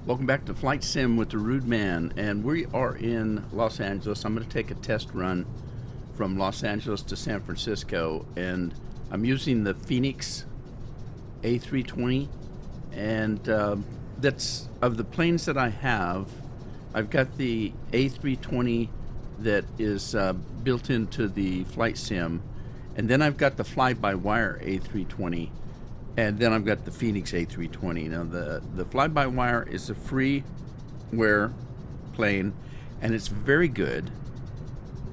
Welcome back to Flight Sim with the Rude Man, and we are in Los Angeles. I'm going to take a test run from Los Angeles to San Francisco, and I'm using the Phoenix A320, and that's of the planes that I have. I've got the A320 that is built into the Flight Sim, and then I've got the fly-by-wire A320. And then I've got the Phoenix A320. Now, the fly-by-wire is a freeware plane, and it's very good.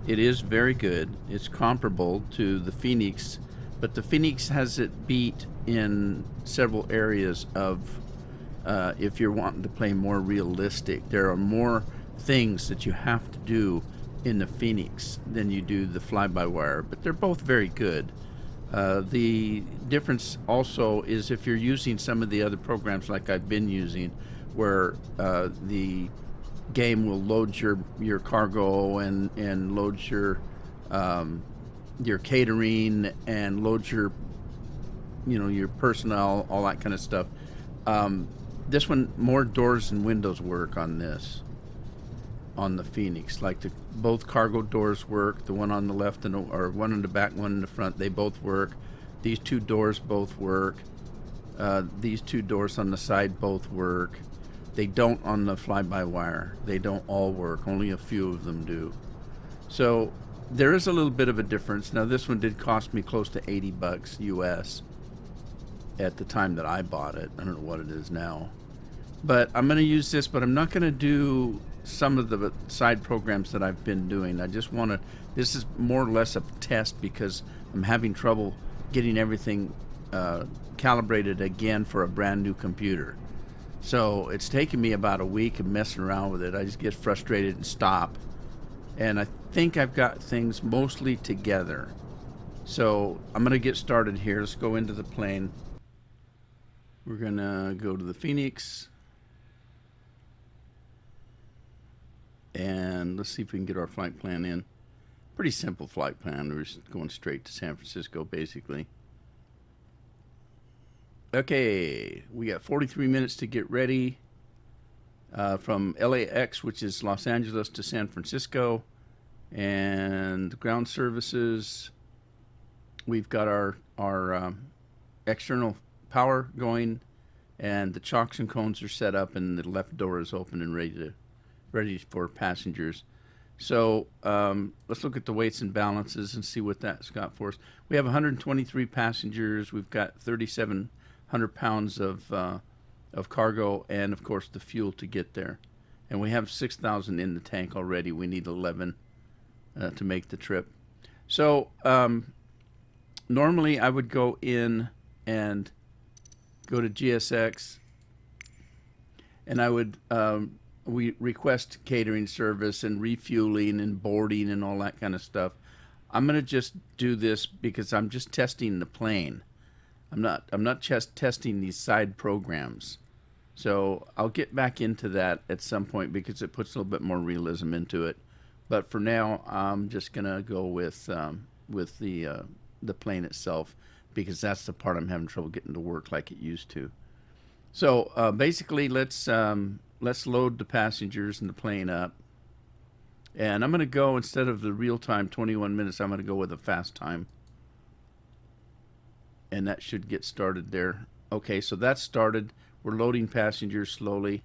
It is very good. It's comparable to the Phoenix, but the Phoenix has it beat in several areas of if you're wanting to play more realistic. There are more things that you have to do in the Phoenix than you do the fly-by-wire, but they're both very good. The difference also is if you're using some of the other programs like I've been using, where the game will load your cargo and load your catering and load your personnel, all that kind of stuff. This one, more doors and windows work on this. On the Phoenix, like both cargo doors work. The one on the left or one on the back, one in the front, they both work. These two doors both work. These two doors on the side both work. They don't on the fly-by-wire. They don't all work. Only a few of them do. So there is a little bit of a difference. Now this one did cost me close to $80 US at the time that I bought it. I don't know what it is now. But I'm going to use this, but I'm not going to do some of the side programs that I've been doing. I just want to, this is more or less a test because I'm having trouble getting everything calibrated again for a brand new computer. So it's taken me about a week of messing around with it. I just get frustrated and stop. And I think I've got things mostly together. So I'm going to get started here. Let's go into the plane. We're going to go to the Phoenix. And let's see if we can get our flight plan in. Pretty simple flight plan. We're just going straight to San Francisco, basically. Okay, we got 43 minutes to get ready from LAX, which is Los Angeles, to San Francisco. And ground services, we've got our external power going, and the chocks and cones are set up, and the left door is open and ready for passengers. So let's look at the weights and balances and see what that's got for us. We have 123 passengers. We've got 3,700 pounds of cargo, and of course the fuel to get there. And we have 6,000 in the tank already. We need 11 to make the trip. So normally I would go in and go to GSX, and I would we request catering service and refueling and boarding and all that kind of stuff. I'm going to just do this because I'm just testing the plane. I'm not just testing these side programs. So I'll get back into that at some point because it puts a little bit more realism into it. But for now, I'm just going to go with the plane itself because that's the part I'm having trouble getting to work like it used to. So basically, let's load the passengers and the plane up. And I'm going to go, instead of the real time 21 minutes, I'm going to go with a fast time. And that should get started there. Okay, so that's started. We're loading passengers slowly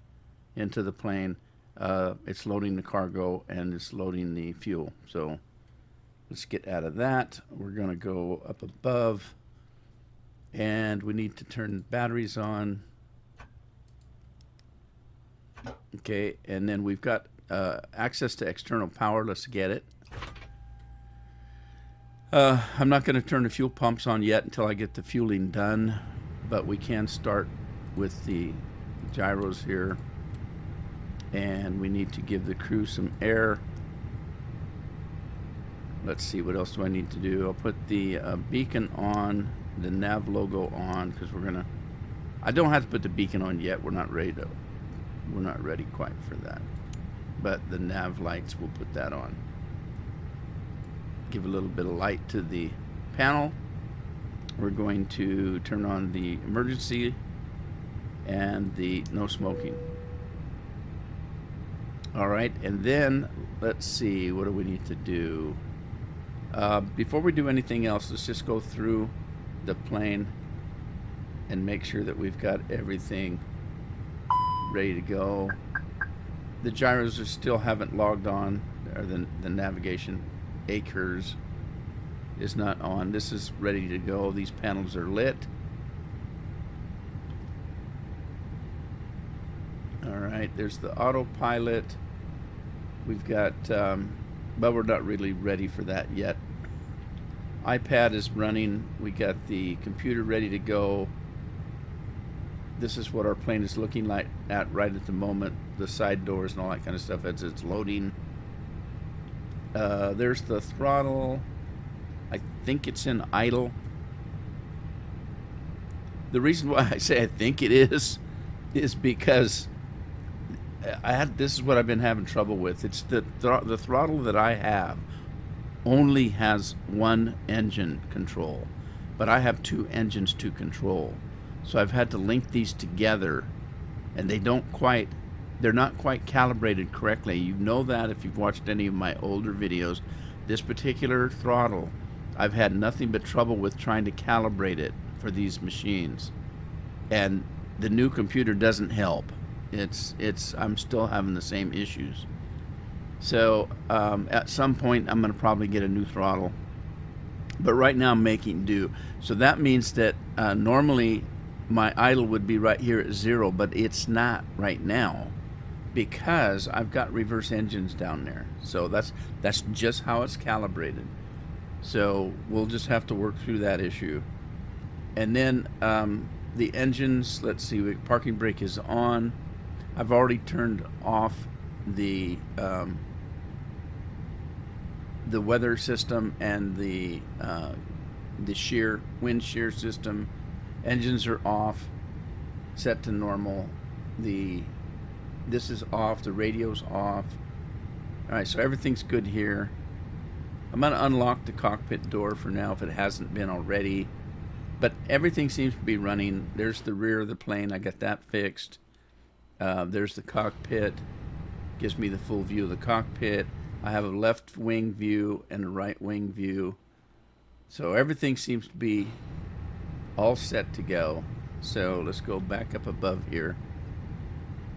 into the plane. It's loading the cargo and it's loading the fuel. So let's get out of that. We're going to go up above. And we need to turn batteries on. Okay, and then we've got access to external power. Let's get it. I'm not going to turn the fuel pumps on yet until I get the fueling done, but we can start with the gyros here. And we need to give the crew some air. Let's see, what else do I need to do? I'll put the beacon on, the nav logo on, because I don't have to put the beacon on yet. We're not ready quite for that. But the nav lights, we'll put that on. Give a little bit of light to the panel. We're going to turn on the emergency and the no smoking. All right, and then let's see, what do we need to do? Before we do anything else, let's just go through the plane and make sure that we've got everything ready to go. The gyros are still haven't logged on, or the navigation acres is not on. This is ready to go. These panels are lit. All right, there's the autopilot. We've got, but we're not really ready for that yet. iPad is running. We got the computer ready to go. This is what our plane is looking like right at the moment. The side doors and all that kind of stuff as it's loading. There's the throttle. I think it's in idle. The reason why I say I think it is because this is what I've been having trouble with. It's the throttle that I have only has one engine control, but I have two engines to control. So I've had to link these together, and they're not quite calibrated correctly. You know that if you've watched any of my older videos. This particular throttle, I've had nothing but trouble with trying to calibrate it for these machines, and the new computer doesn't help. I'm still having the same issues. So at some point I'm going to probably get a new throttle, but right now I'm making do. So that means that normally my idle would be right here at 0, but it's not right now because I've got reverse engines down there. So that's just how it's calibrated. So we'll just have to work through that issue. And then the engines, let's see, parking brake is on. I've already turned off the weather system and the wind shear system. Engines are off, set to normal. This is off. The radio's off. All right, so everything's good here. I'm going to unlock the cockpit door for now if it hasn't been already. But everything seems to be running. There's the rear of the plane. I got that fixed. There's the cockpit. Gives me the full view of the cockpit. I have a left wing view and a right wing view. So everything seems to be all set to go. So let's go back up above here.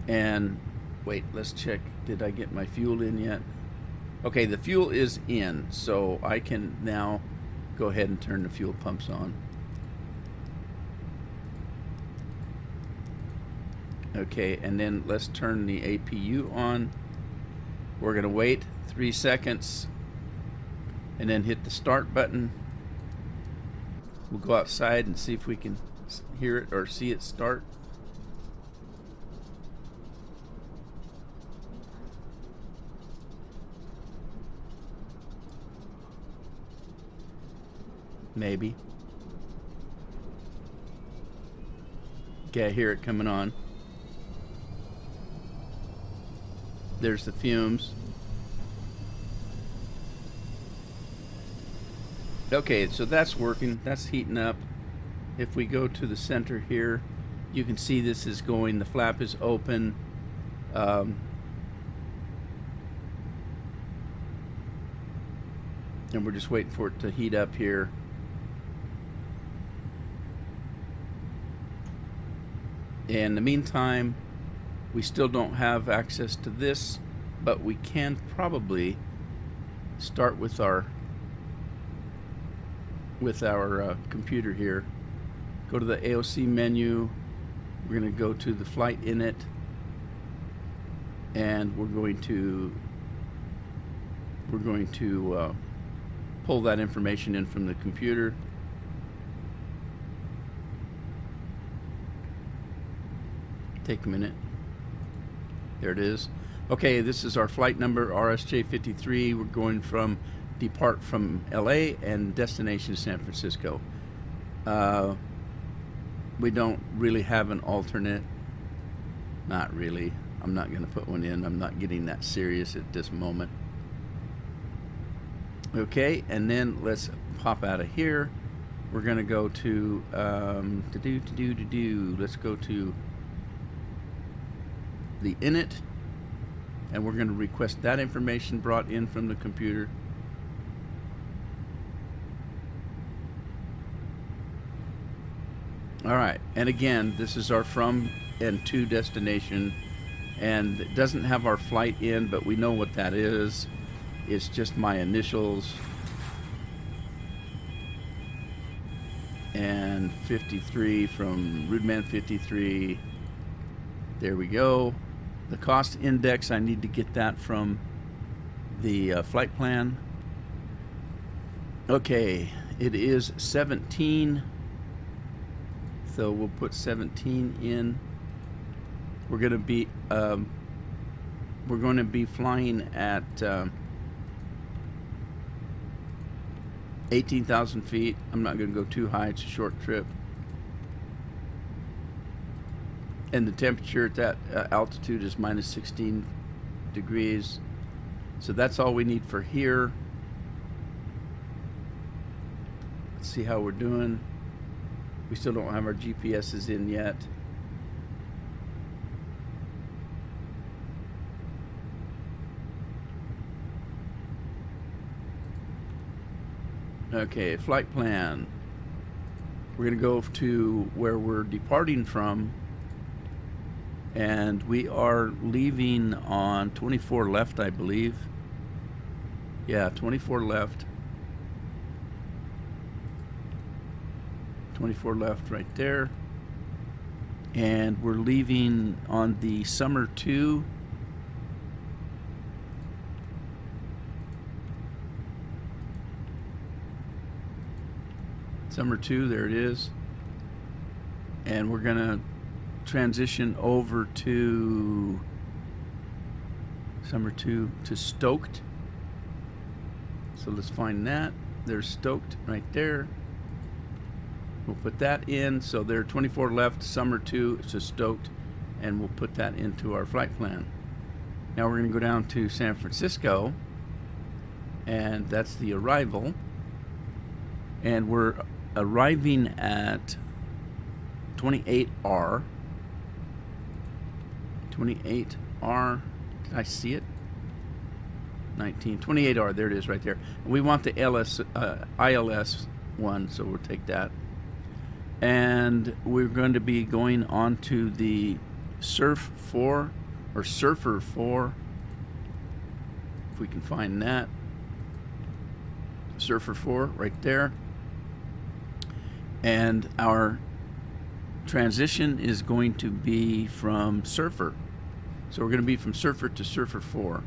And wait, let's check. Did I get my fuel in yet? Okay, the fuel is in. So I can now go ahead and turn the fuel pumps on. Okay, and then let's turn the APU on. We're going to wait 3 seconds and then hit the start button. We'll go outside and see if we can hear it or see it start. Maybe. Okay, I hear it coming on. There's the fumes. Okay, so that's working. That's heating up. If we go to the center here, you can see this is going. The flap is open. And we're just waiting for it to heat up here. In the meantime, we still don't have access to this, but we can probably start with our computer here. Go to the AOC menu. We're going to go to the flight init, and we're going to pull that information in from the computer. Take a minute. There it is. Okay, this is our flight number, RSJ53. We're going from depart from LA and destination San Francisco. We don't really have an alternate. Not really. I'm not going to put one in. I'm not getting that serious at this moment. Okay, and then let's pop out of here. We're going to go to let's go to the init, and we're going to request that information brought in from the computer. All right, and again, this is our from and to destination, and it doesn't have our flight in, but we know what that is. It's just my initials. And 53 from Rudeman 53. There we go. The cost index, I need to get that from the flight plan. Okay, it is 17. So we'll put 17 in. We're going to be flying at 18,000 feet. I'm not going to go too high. It's a short trip. And the temperature at that altitude is minus 16 degrees. So that's all we need for here. Let's see how we're doing. We still don't have our GPSs in yet. Okay, flight plan. We're going to go to where we're departing from, and we are leaving on 24 left, I believe. Yeah, 24 left. 24 left right there. And we're leaving on the Summer 2. Summer 2, there it is. And we're going to transition over to Summer 2 to Stoked. So let's find that. There's Stoked right there. We'll put that in. So there are 24 left, Summer 2 to Stoked, and we'll put that into our flight plan. Now we're going to go down to San Francisco, and that's the arrival. And we're arriving at 28R. 28R. Did I see it? 19. 28R. There it is right there. We want the ILS one, so we'll take that. And we're going to be going on to the Surf 4 or Surfer 4. If we can find that. Surfer 4 right there. And our transition is going to be from Surfer. So we're going to be from Surfer to Surfer 4.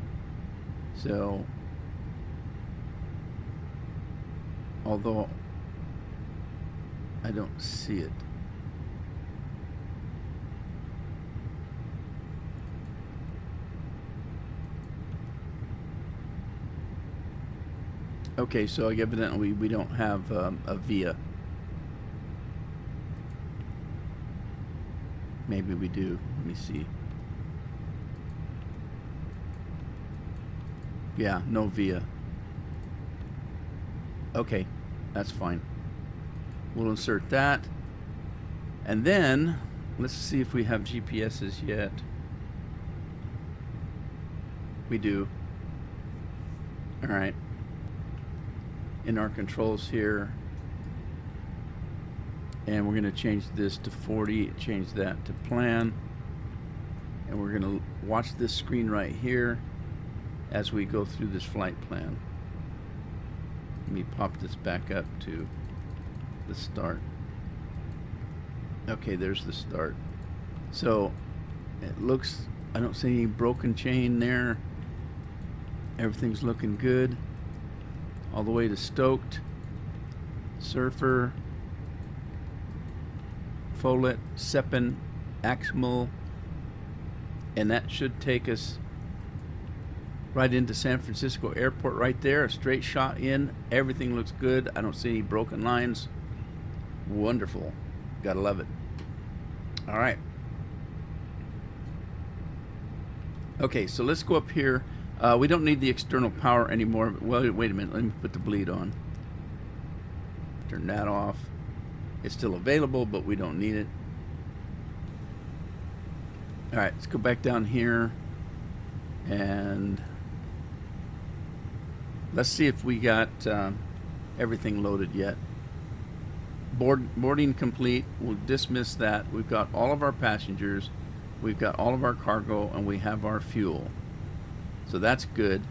So, although I don't see it. Okay, so evidently we don't have a VIA. Maybe we do. Let me see. Yeah, no VIA. Okay, that's fine. We'll insert that. And then, let's see if we have GPSs yet. We do. All right. In our controls here. And we're going to change this to 40, change that to plan. And we're going to watch this screen right here as we go through this flight plan. Let me pop this back up to the start. Okay, there's the start. So it looks, I don't see any broken chain there. Everything's looking good. All the way to Stoked, Surfer, Follett, Seppen, Aximal, and that should take us right into San Francisco Airport right there. A straight shot in. Everything looks good. I don't see any broken lines. Wonderful. Gotta love it. All right. Okay, so let's go up here. We don't need the external power anymore. Well, wait a minute. Let me put the bleed on. Turn that off. It's still available, but we don't need it. All right, let's go back down here. And let's see if we got everything loaded yet. Boarding complete. We'll dismiss that. We've got all of our passengers, we've got all of our cargo, and we have our fuel. So that's good.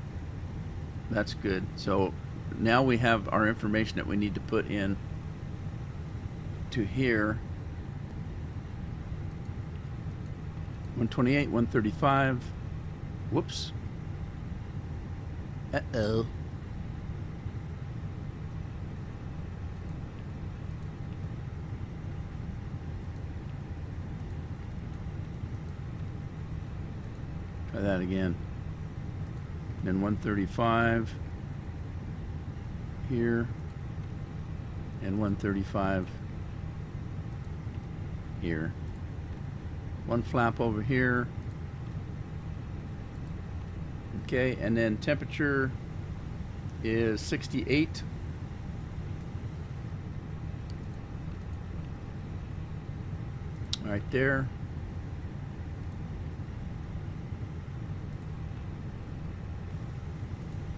That's good. So now we have our information that we need to put in to here. 128, 135. Whoops. Uh-oh. Try that again. Then 135 here, and 135 here. One flap over here. Okay, and then temperature is 68. Right there.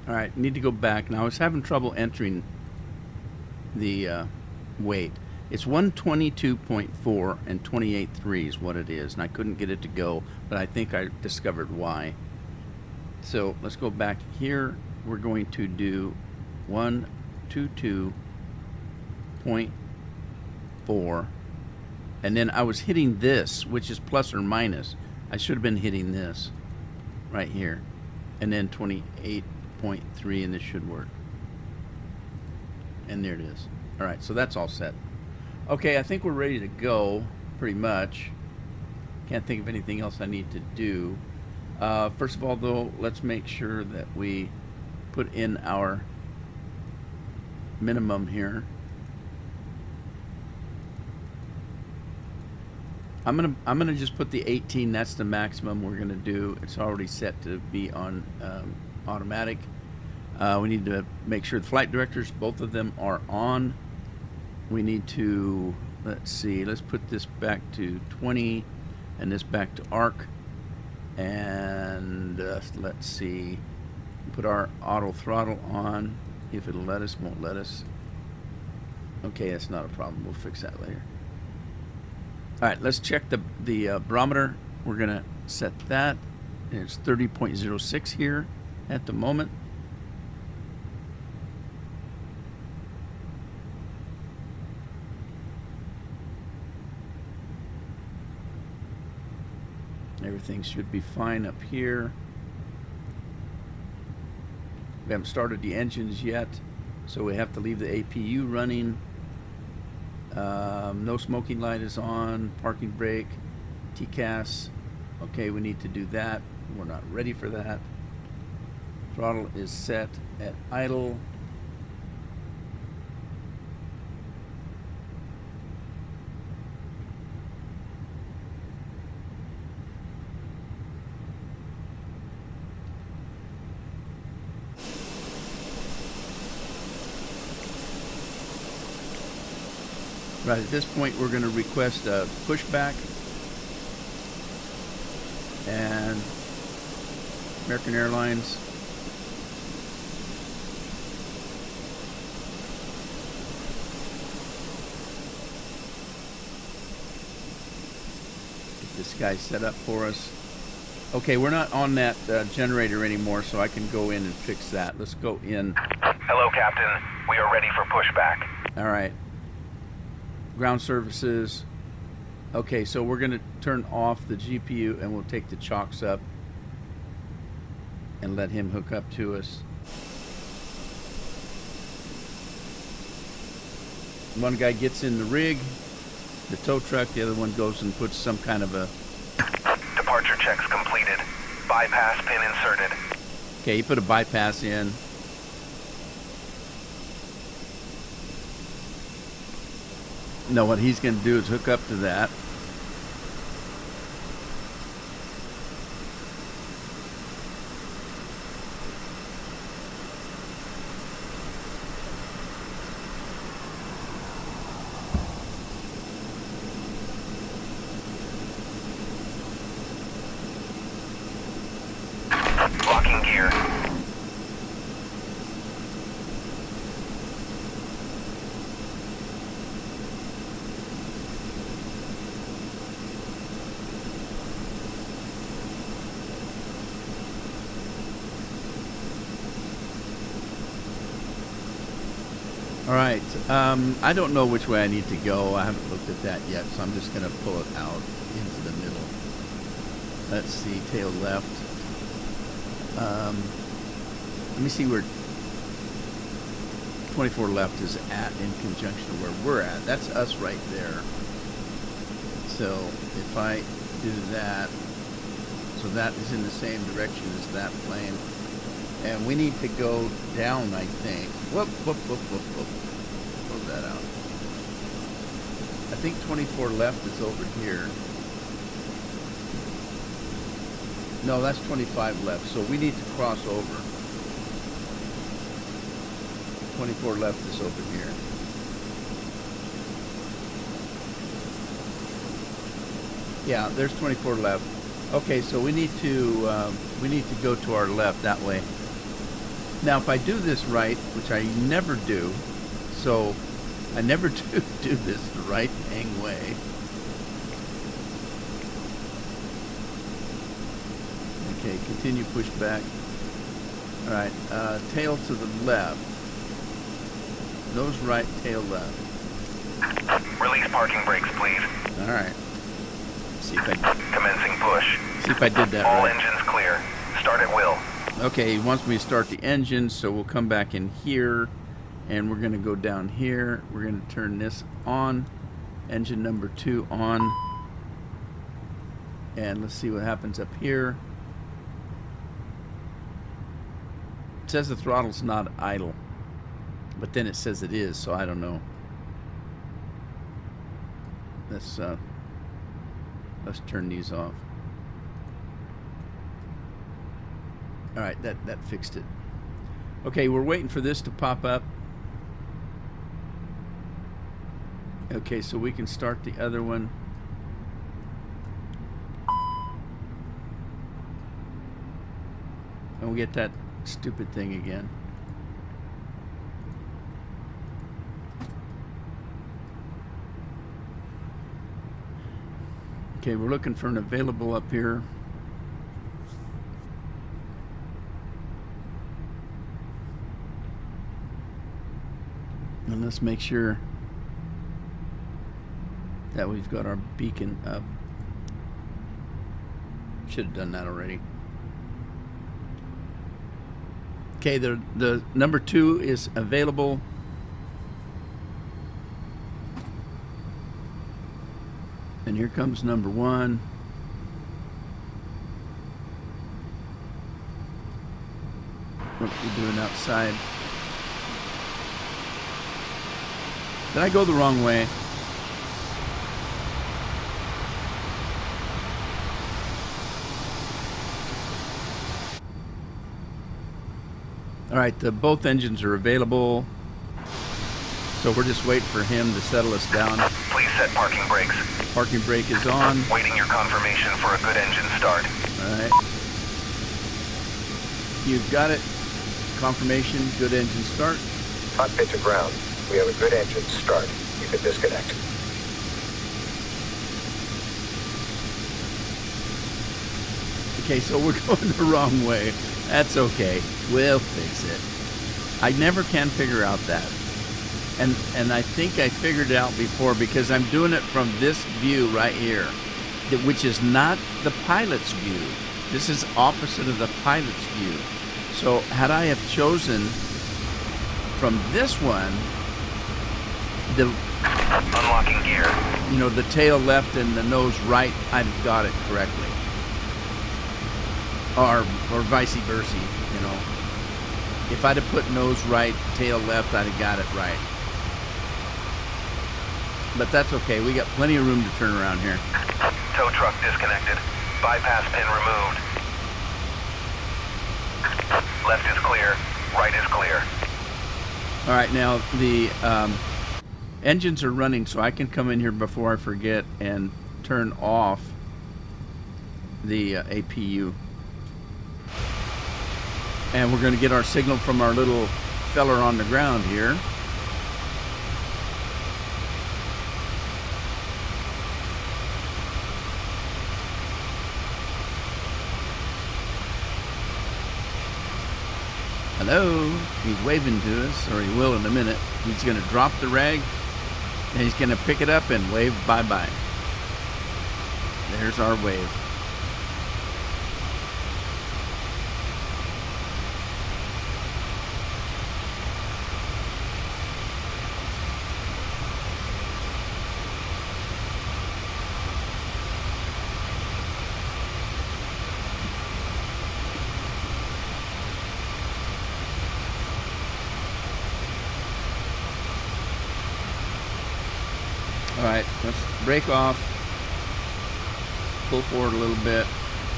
All right, need to go back. Now I was having trouble entering the weight. It's 122.4 and 28.3 is what it is, and I couldn't get it to go, but I think I discovered why. So let's go back here. We're going to do 122.4, and then I was hitting this, which is plus or minus. I should have been hitting this right here, and then 28.3, and this should work. And there it is. All right, so that's all set. Okay, I think we're ready to go, pretty much. Can't think of anything else I need to do. First of all, though, let's make sure that we put in our minimum here. I'm gonna just put the 18. That's the maximum we're gonna do. It's already set to be on automatic. We need to make sure the flight directors, both of them, are on. We need to, let's see, let's put this back to 20 and this back to arc. And let's see, put our auto throttle on. If it'll let us, won't let us. Okay, that's not a problem. We'll fix that later. All right, let's check the barometer. We're gonna set that. It's 30.06 here at the moment. Everything should be fine up here. We haven't started the engines yet, so we have to leave the APU running. No smoking light is on. Parking brake, TCAS. Okay, we need to do that. We're not ready for that. Throttle is set at idle. Right, at this point we're going to request a pushback, and American Airlines get this guy set up for us. Okay, we're not on that generator anymore, so I can go in and fix that. Let's go in. Hello, Captain. We are ready for pushback. All right. Ground services. Okay, so we're going to turn off the GPU and we'll take the chocks up and let him hook up to us. One guy gets in the rig, the tow truck, the other one goes and puts some kind of a... Departure checks completed. Bypass pin inserted. Okay, he put a bypass in. No, what he's going to do is hook up to that. Unlocking gear. All right. I don't know which way I need to go. I haven't looked at that yet, so I'm just going to pull it out into the middle. Let's see, tail left. Let me see where 24 left is at in conjunction where we're at. That's us right there. So if I do that, so that is in the same direction as that plane. And we need to go down, I think. Whoop, whoop, whoop, whoop, whoop. Close that out. I think 24 left is over here. No, that's 25 left, so we need to cross over. 24 left is over here. Yeah, there's 24 left. Okay, so we need to go to our left that way. Now, if I do this right, which I never do, so I never do this the right dang way. Okay, continue push back. All right, tail to the left. Nose right, tail left. Release parking brakes, please. All right. See if I Commencing push. see if I did that All right. engines clear. Start at will. Okay, he wants me to start the engine, so we'll come back in here, and we're going to go down here. We're going to turn this on, engine number 2 on, and let's see what happens up here. It says the throttle's not idle, but then it says it is, so I don't know. Let's turn these off. All right, that fixed it. Okay, we're waiting for this to pop up. Okay, so we can start the other one. And we'll get that stupid thing again. Okay, we're looking for an available up here. And let's make sure that we've got our beacon up. Should have done that already. Okay, the number 2 is available. And here comes number 1. What are we doing outside? Did I go the wrong way? All right, both engines are available. So we're just waiting for him to settle us down. Please set parking brakes. Parking brake is on. Waiting your confirmation for a good engine start. All right. You've got it. Confirmation, good engine start. Cockpit to ground. We have a good engine start. You can disconnect. Okay, so we're going the wrong way. That's okay. We'll fix it. I never can figure out that. And I think I figured it out before because I'm doing it from this view right here, which is not the pilot's view. This is opposite of the pilot's view. So had I have chosen from this one, Unlocking gear. the tail left and the nose right, I'd have got it correctly. Or vice versa, If I'd have put nose right, tail left, I'd have got it right. But that's okay. We got plenty of room to turn around here. Tow truck disconnected. Bypass pin removed. Left is clear. Right is clear. All right, now the engines are running, so I can come in here before I forget and turn off the APU. And we're going to get our signal from our little feller on the ground here. Hello, he's waving to us, or he will in a minute. He's going to drop the rag, and he's going to pick it up and wave bye-bye. There's our wave. All right, let's break off, pull forward a little bit,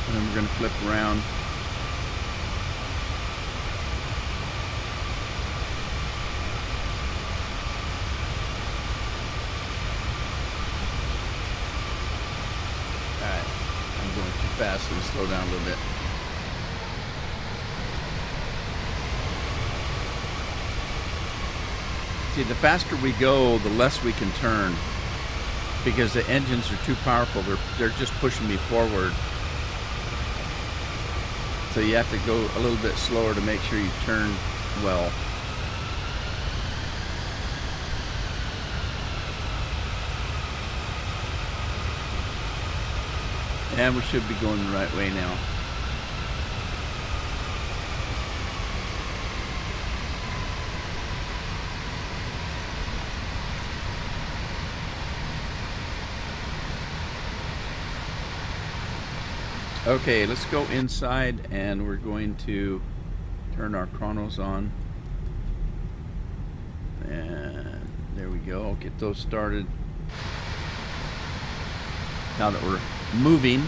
and then we're going to flip around. All right, I'm going too fast. Let me slow down a little bit. See, the faster we go, the less we can turn, because the engines are too powerful. They're just pushing me forward. So you have to go a little bit slower to make sure you turn well. And we should be going the right way now. Okay, let's go inside, and we're going to turn our chronos on. And there we go. I'll get those started. Now that we're moving.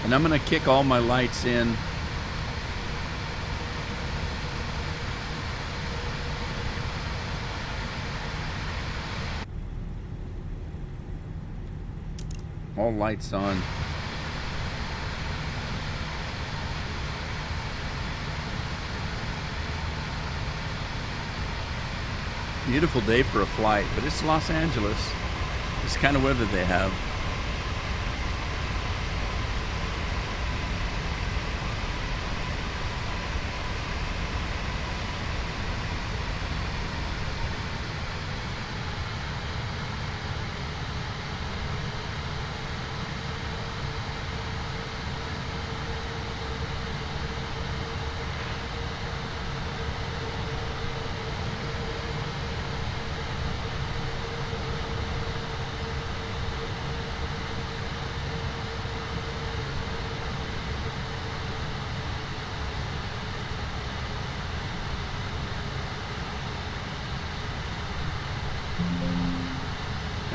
And I'm going to kick all my lights in. All lights on. Beautiful day for a flight, but it's Los Angeles. It's kind of weather they have.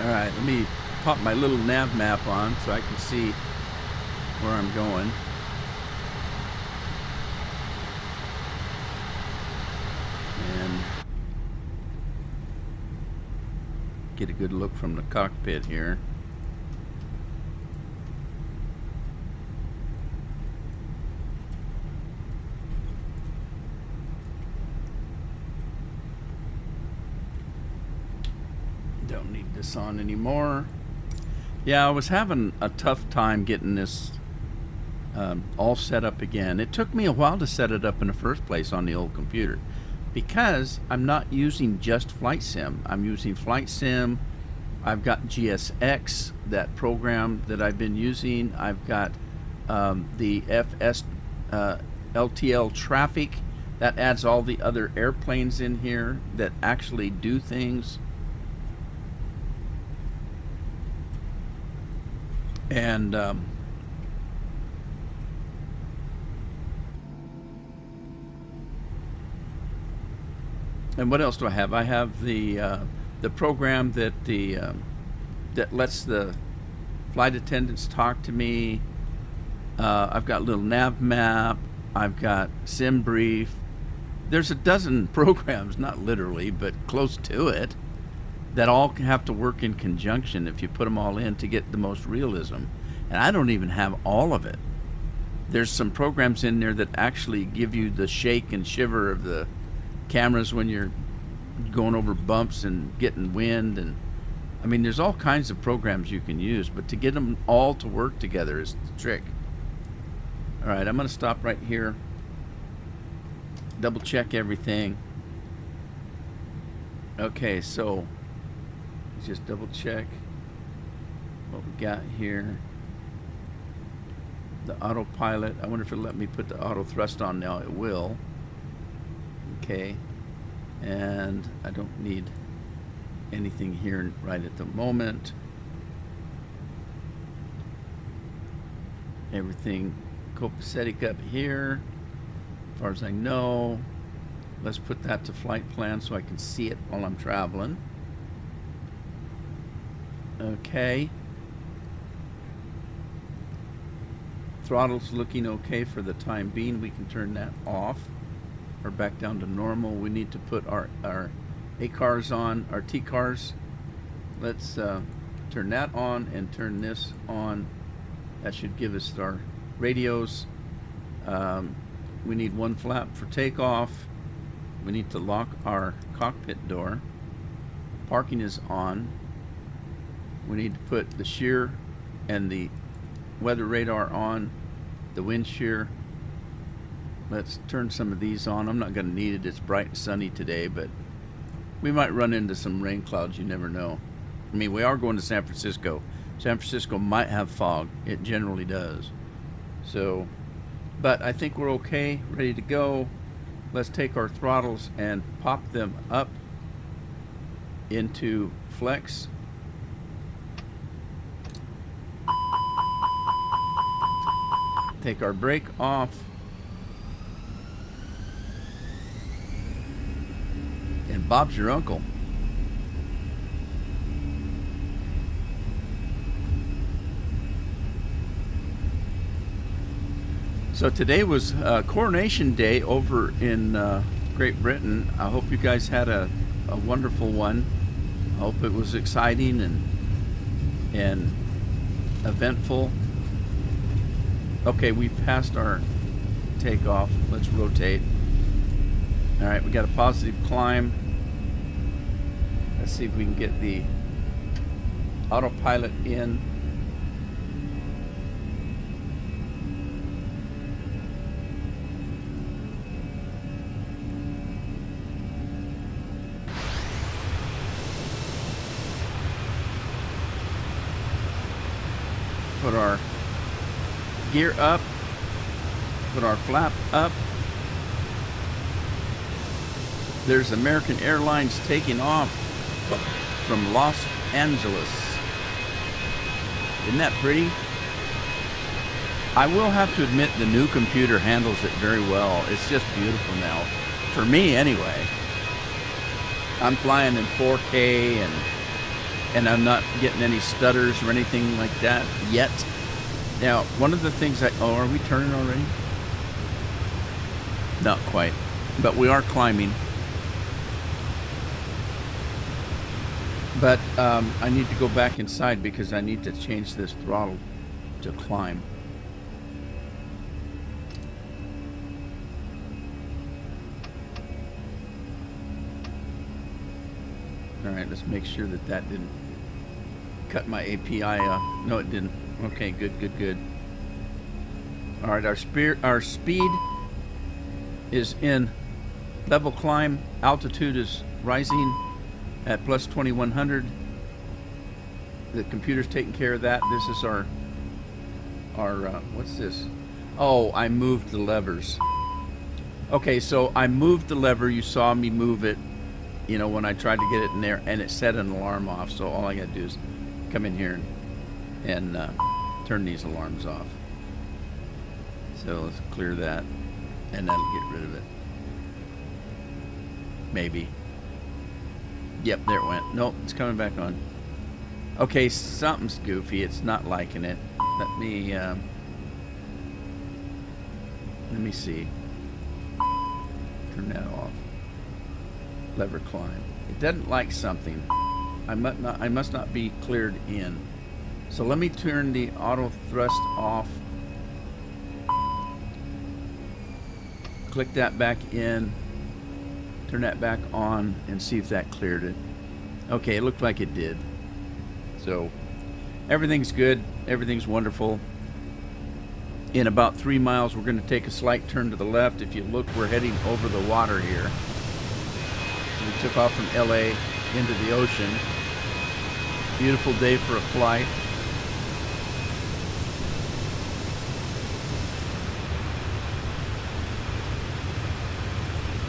Alright, let me pop my little nav map on so I can see where I'm going. And get a good look from the cockpit here. Don't need this on anymore. Yeah, I was having a tough time getting this all set up again. It took me a while to set it up in the first place on the old computer, because I'm not using just Flight Sim. I'm using Flight Sim. I've got GSX, that program that I've been using. I've got the FS LTL traffic. That adds all the other airplanes in here that actually do things. And what else do I have? I have the program that that lets the flight attendants talk to me. I've got a little nav map. I've got sim brief. There's a dozen programs, not literally, but close to it. that all have to work in conjunction if you put them all in to get the most realism. And I don't even have all of it. There's some programs in there that actually give you the shake and shiver of the cameras when you're going over bumps and getting wind. And I mean, there's all kinds of programs you can use, but to get them all to work together is the trick. All right, I'm going to stop right here, double check everything. Okay, so just double check what we got here. The autopilot, I wonder if it'll let me put the auto thrust on now. It will. Okay, and I don't need anything here right at the moment. Everything copacetic up here, as far as I know. Let's put that to flight plan so I can see it while I'm traveling. Okay. Throttle's looking okay for the time being. We can turn that off or back down to normal. We need to put our ACARs on, our TCARs. Let's turn that on and turn this on. That should give us our radios. We need one flap for takeoff. We need to lock our cockpit door. Parking is on. We need to put the shear and the weather radar on, the wind shear. Let's turn some of these on. I'm not going to need it. It's bright and sunny today, but we might run into some rain clouds. You never know. I mean, we are going to San Francisco. San Francisco might have fog. It generally does. So, but I think we're okay, ready to go. Let's take our throttles and pop them up into flex. Take our brake off. And Bob's your uncle. So today was Coronation Day over in Great Britain. I hope you guys had a wonderful one. I hope it was exciting and eventful. Okay, we passed our takeoff. Let's rotate. All right, we got a positive climb. Let's see if we can get the autopilot in. Put our gear up, put our flap up. There's American Airlines taking off from Los Angeles. Isn't that pretty? I will have to admit the new computer handles it very well. It's just beautiful now. For me, anyway. I'm flying in 4K and I'm not getting any stutters or anything like that yet. Now, one of the things oh, are we turning already? Not quite, but we are climbing. But I need to go back inside because I need to change this throttle to climb. All right, let's make sure that that didn't cut my API off. No, it didn't. Okay, good, good, good. All right, our speed is in level climb. Altitude is rising at plus 2100. The computer's taking care of that. This is our what's this? Oh, I moved the levers. Okay, so I moved the lever. You saw me move it, you know, when I tried to get it in there, and it set an alarm off. So all I gotta do is come in here and turn these alarms off. So let's clear that, and that'll get rid of it. Maybe. Yep, there it went. Nope, it's coming back on. Okay, something's goofy. It's not liking it. Let me see. Turn that off. Lever climb. It doesn't like something. I must not be cleared in. So let me turn the auto thrust off. Click that back in. Turn that back on and see if that cleared it. Okay, it looked like it did. So everything's good. Everything's wonderful. In about 3 miles, we're going to take a slight turn to the left. If you look, we're heading over the water here. So we took off from LA into the ocean. Beautiful day for a flight.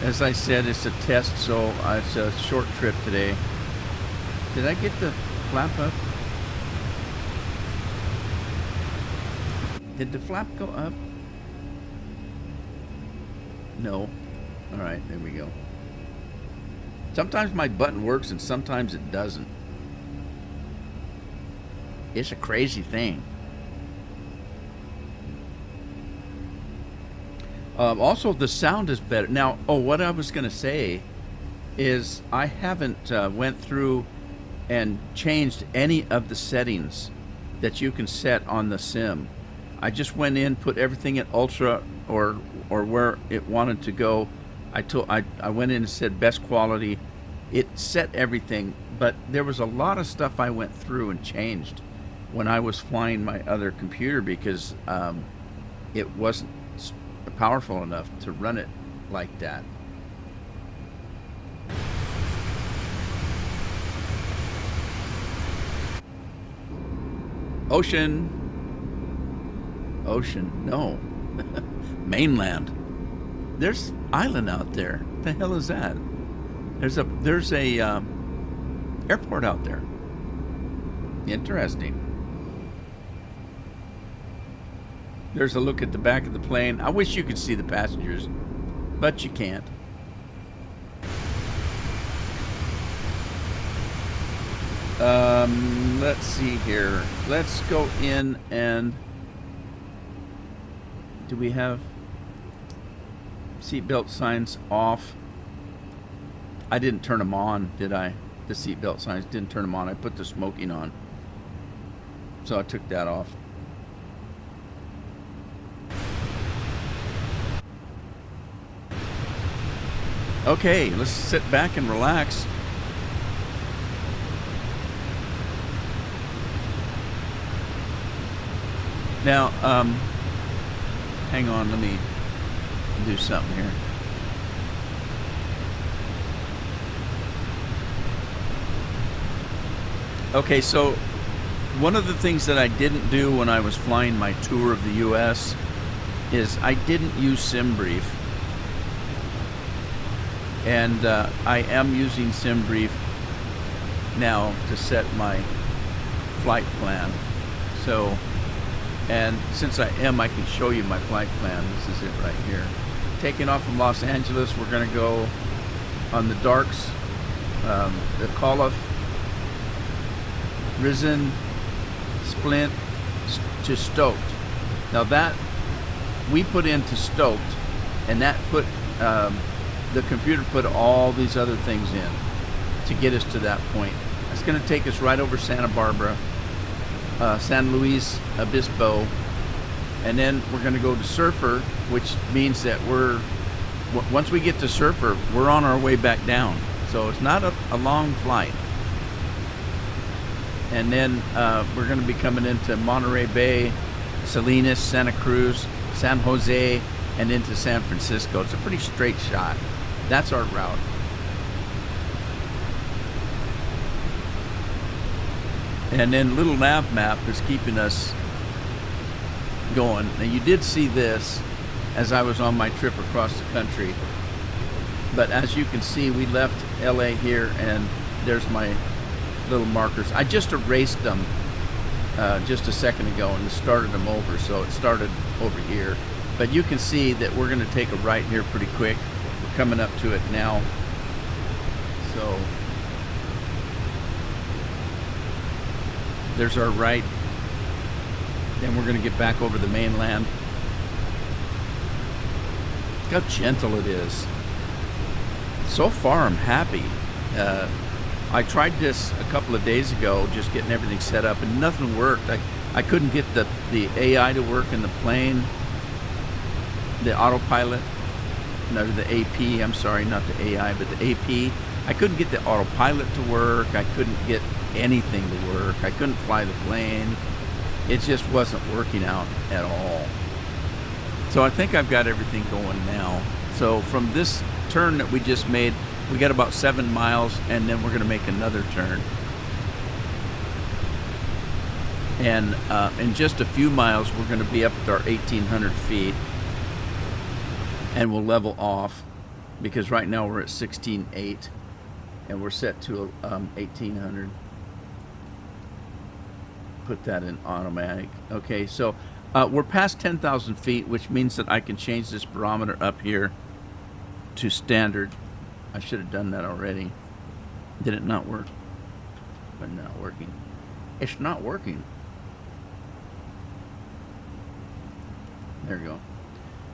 As I said, it's a test, so it's a short trip today. Did I get the flap up? Did the flap go up? No. All right, there we go. Sometimes my button works and sometimes it doesn't. It's a crazy thing. Also, the sound is better. Now, what I was going to say is I haven't went through and changed any of the settings that you can set on the sim. I just went in, put everything at ultra or where it wanted to go. I went in and said best quality. It set everything, but there was a lot of stuff I went through and changed when I was flying my other computer because it wasn't powerful enough to run it like that. Ocean, no. Mainland. There's island out there. What the hell is that? There's a airport out there. Interesting. There's a look at the back of the plane. I wish you could see the passengers, but you can't. Let's see here. Let's go in and... Do we have seatbelt signs off? I didn't turn them on, did I? The seatbelt signs, didn't turn them on. I put the smoking on. So I took that off. Okay, let's sit back and relax. Now, hang on, let me do something here. Okay, so one of the things that I didn't do when I was flying my tour of the U.S. is I didn't use SimBrief. And I am using SimBrief now to set my flight plan. So, and since I can show you my flight plan. This is it right here. Taking off from Los Angeles, we're going to go on the darks, the Caliph, Risen, Splint to Stoked. Now that we put into Stoked, and that put the computer put all these other things in to get us to that point. It's going to take us right over Santa Barbara, San Luis Obispo, and then we're going to go to Surfer, which means that once we get to Surfer, we're on our way back down. So it's not a long flight. And then we're going to be coming into Monterey Bay, Salinas, Santa Cruz, San Jose, and into San Francisco. It's a pretty straight shot. That's our route. And then little nav map is keeping us going. Now you did see this as I was on my trip across the country. But as you can see, we left LA here and there's my little markers. I just erased them just a second ago and started them over, so it started over here. But you can see that we're going to take a right here pretty quick. We're coming up to it now. So there's our right. Then we're going to get back over the mainland. Look how gentle it is. So far I'm happy. I tried this a couple of days ago, just getting everything set up, and nothing worked. I couldn't get the AI to work in the plane, the autopilot, no, the AP, I'm sorry, not the AI, but the AP. I couldn't get the autopilot to work. I couldn't get anything to work. I couldn't fly the plane. It just wasn't working out at all. So I think I've got everything going now. So from this turn that we just made, we got about 7 miles, and then we're going to make another turn. And in just a few miles, we're going to be up at our 1,800 feet, and we'll level off, because right now we're at 16.8, and we're set to 1,800. Put that in automatic. Okay, so we're past 10,000 feet, which means that I can change this barometer up here to standard. I should have done that already. Did it not work? But not working. It's not working. There you go.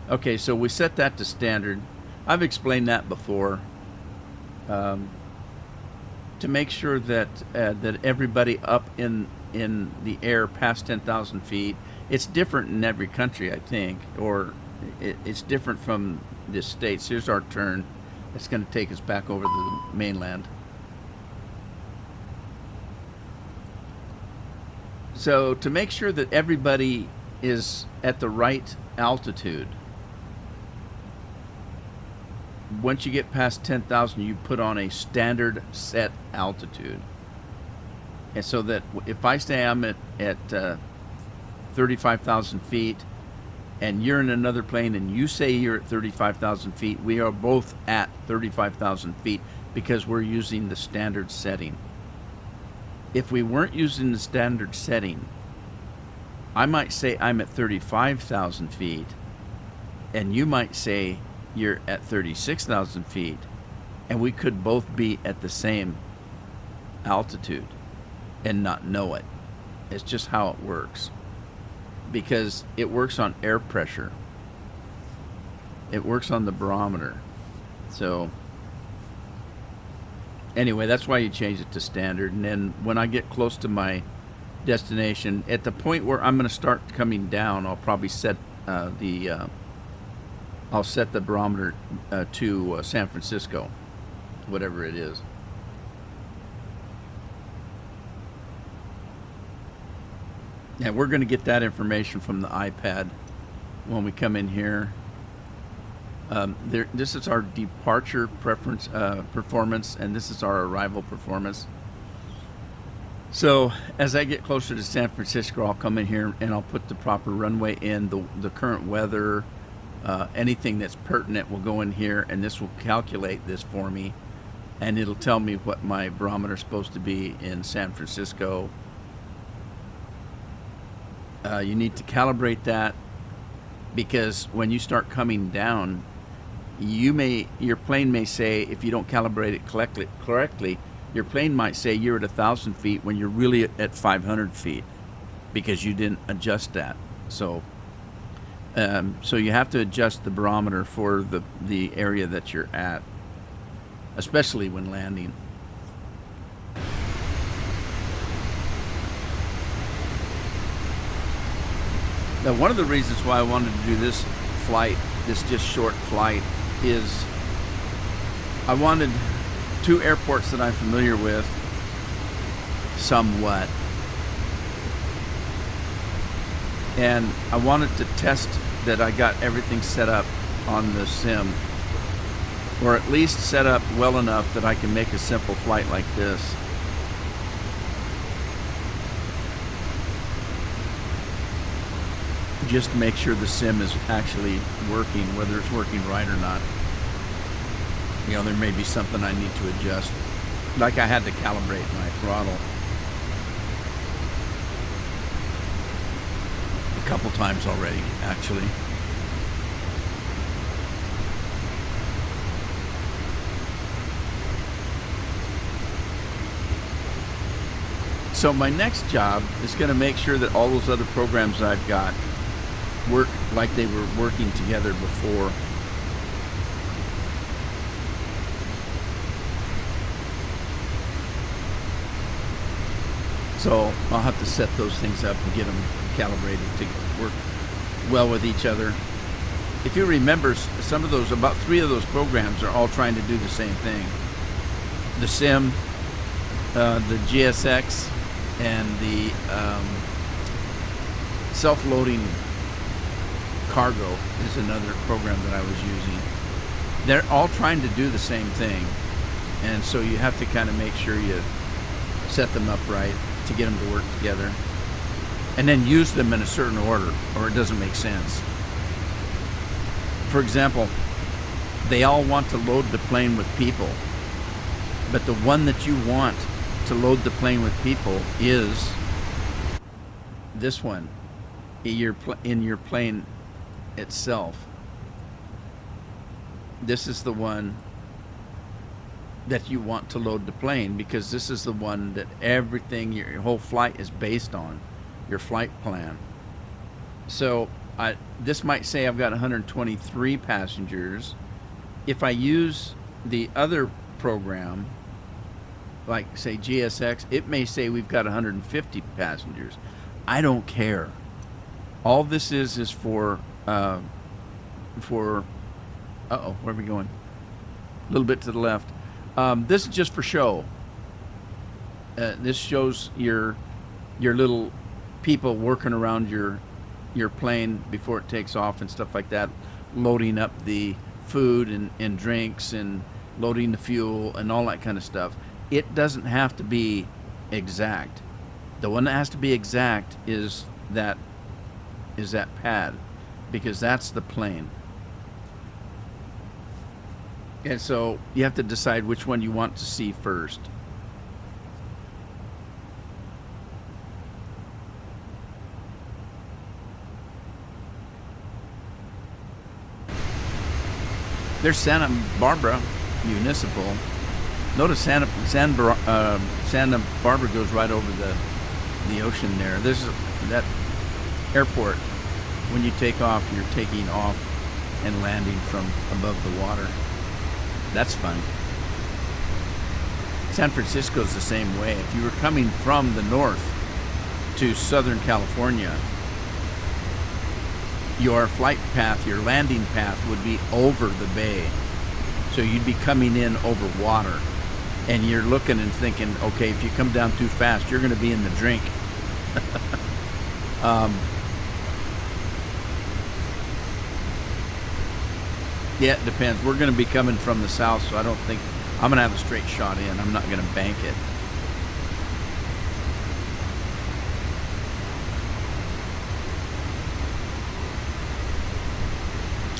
Okay, so we set that to standard. I've explained that before. To make sure that that everybody up in the air past 10,000 feet, it's different in every country, I think, or it's different from the states. Here's our turn. It's going to take us back over the mainland. So to make sure that everybody is at the right altitude, once you get past 10,000, you put on a standard set altitude. And so that if I say I'm at 35,000 feet, and you're in another plane and you say you're at 35,000 feet, we are both at 35,000 feet because we're using the standard setting. If we weren't using the standard setting, I might say I'm at 35,000 feet, and you might say you're at 36,000 feet, and we could both be at the same altitude and not know it. It's just how it works. Because it works on air pressure. It works on the barometer. So anyway, that's why you change it to standard. And then when I get close to my destination, at the point where I'm going to start coming down, I'll probably set I'll set the barometer to San Francisco, whatever it is. And we're going to get that information from the iPad when we come in here. This is our departure performance, and this is our arrival performance. So as I get closer to San Francisco, I'll come in here and I'll put the proper runway in, the current weather, anything that's pertinent will go in here, and this will calculate this for me, and it'll tell me what my barometer is supposed to be in San Francisco. You need to calibrate that, because when you start coming down, your plane may say, if you don't calibrate it correctly, your plane might say you're at 1,000 feet when you're really at 500 feet because you didn't adjust that. So you have to adjust the barometer for the area that you're at, especially when landing. Now, one of the reasons why I wanted to do this flight, this just short flight, is I wanted 2 airports that I'm familiar with somewhat, and I wanted to test that I got everything set up on the sim, or at least set up well enough that I can make a simple flight like this. Just to make sure the sim is actually working, whether it's working right or not. You know, there may be something I need to adjust. Like I had to calibrate my throttle a couple times already, actually. So my next job is going to make sure that all those other programs I've got work like they were working together before. So I'll have to set those things up and get them calibrated to work well with each other. If you remember, some of those, about 3 of those programs are all trying to do the same thing. The sim, the GSX, and the self-loading cargo is another program that I was using. They're all trying to do the same thing, and so you have to kind of make sure you set them up right to get them to work together, and then use them in a certain order, or it doesn't make sense. For example, they all want to load the plane with people, but the one that you want to load the plane with people is this one in your plane itself. This is the one that you want to load the plane, because this is the one that everything, your whole flight is based on, your flight plan. So this might say I've got 123 passengers. If I use the other program, like say GSX, it may say we've got 150 passengers. I don't care. All this is for uh-oh, where are we going? A little bit to the left. This is just for show. This shows your little people working around your plane before it takes off and stuff like that, loading up the food and drinks and loading the fuel and all that kind of stuff. It doesn't have to be exact. The one that has to be exact is that pad, because that's the plane. And so you have to decide which one you want to see first. There's Santa Barbara Municipal. Notice Santa Barbara goes right over the ocean there. This is that airport. When you take off, you're taking off and landing from above the water. That's fun. San Francisco's the same way. If you were coming from the north to Southern California, your flight path, your landing path would be over the bay. So you'd be coming in over water. And you're looking and thinking, okay, if you come down too fast, you're going to be in the drink. Yeah, it depends. We're going to be coming from the south, so I don't think I'm going to have a straight shot in. I'm not going to bank it.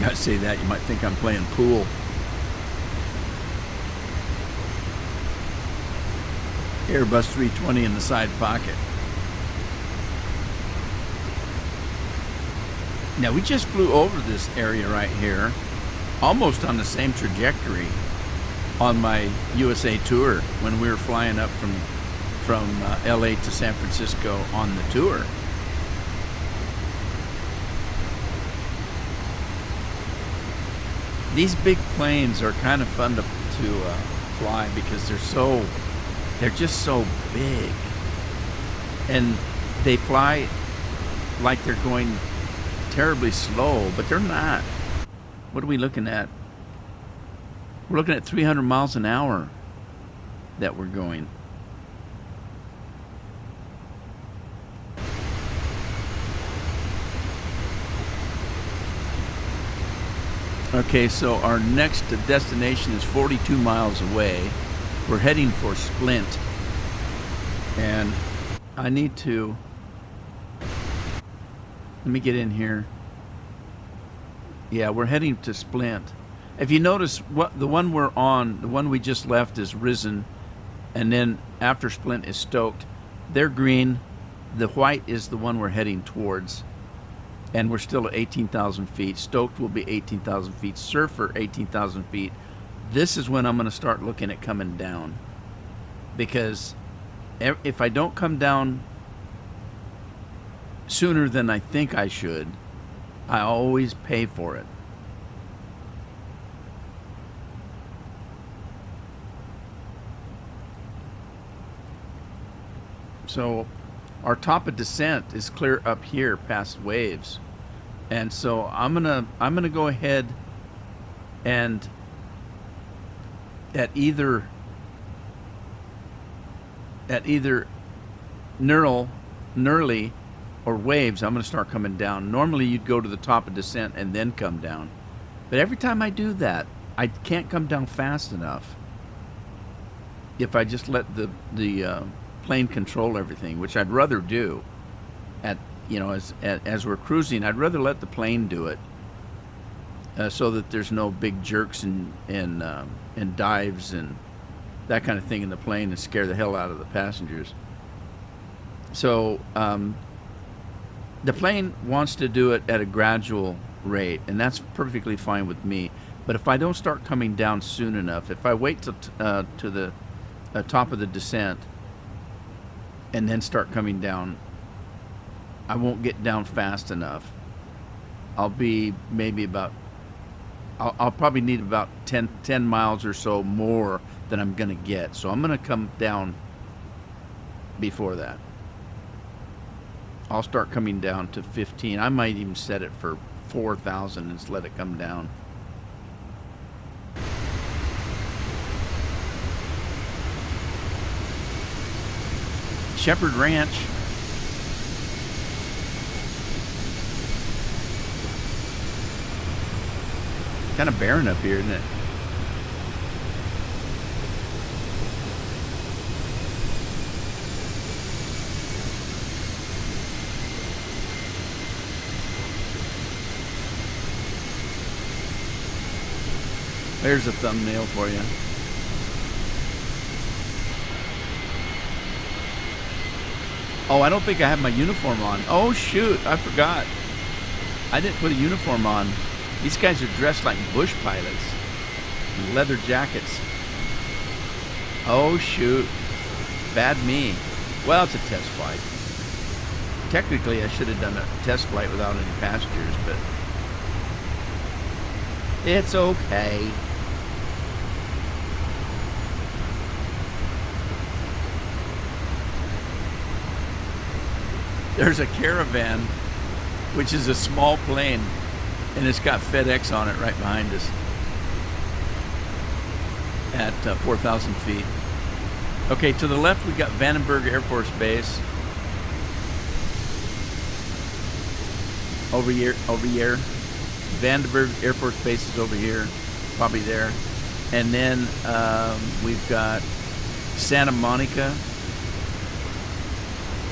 I say that, you might think I'm playing pool. Airbus 320 in the side pocket. Now, we just flew over this area right here, almost on the same trajectory on my USA tour when we were flying up from LA to San Francisco on the tour. These big planes are kind of fun to fly because they're just so big, and they fly like they're going terribly slow, but they're not. What are we looking at? We're looking at 300 miles an hour that we're going. Okay, so our next destination is 42 miles away. We're heading for Splint. And I need to... Let me get in here. Yeah, we're heading to Splint. If you notice, the one we're on, the one we just left is Risen, and then after Splint is Stoked. They're green. The white is the one we're heading towards. And we're still at 18,000 feet. Stoked will be 18,000 feet. Surfer, 18,000 feet. This is when I'm going to start looking at coming down. Because if I don't come down sooner than I think I should, I always pay for it. So our top of descent is clear up here past waves. And so I'm gonna go ahead and at either Nurly or waves, I'm gonna start coming down. Normally you'd go to the top of descent and then come down. But every time I do that, I can't come down fast enough. If I just let the plane control everything, which I'd rather do at as we're cruising, I'd rather let the plane do it, so that there's no big jerks and dives and that kind of thing in the plane and scare the hell out of the passengers. So the plane wants to do it at a gradual rate, and that's perfectly fine with me. But if I don't start coming down soon enough, if I wait to the top of the descent and then start coming down, I won't get down fast enough. I'll be maybe about, I'll probably need about 10 miles or so more than I'm going to get. So I'm going to come down before that. I'll start coming down to 15. I might even set it for 4,000 and just let it come down. Shepherd Ranch. Kind of barren up here, isn't it? There's a thumbnail for you. Oh, I don't think I have my uniform on. Oh, shoot. I forgot. I didn't put a uniform on. These guys are dressed like bush pilots. Leather jackets. Oh, shoot. Bad me. Well, it's a test flight. Technically, I should have done a test flight without any passengers, but it's okay. There's a Caravan, which is a small plane, and it's got FedEx on it right behind us at 4,000 feet. Okay, to the left we got Vandenberg Air Force Base. Over here. Vandenberg Air Force Base is over here, probably there. And then we've got Santa Monica,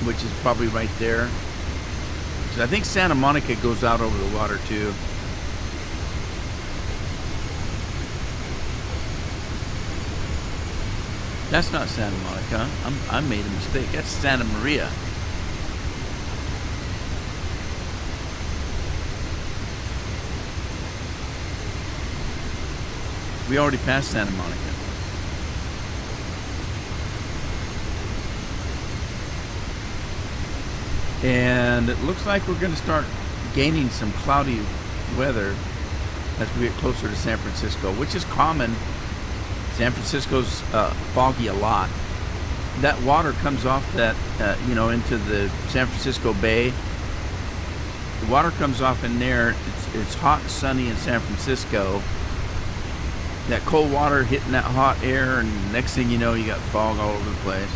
which is probably right there. So I think Santa Monica goes out over the water too. That's not Santa Monica. I made a mistake. That's Santa Maria. We already passed Santa Monica. And it looks like we're going to start gaining some cloudy weather as we get closer to San Francisco, which is common. San Francisco's foggy a lot. That water comes off that, into the San Francisco Bay. The water comes off in there. It's hot and sunny in San Francisco. That cold water hitting that hot air, and next thing you know, you got fog all over the place.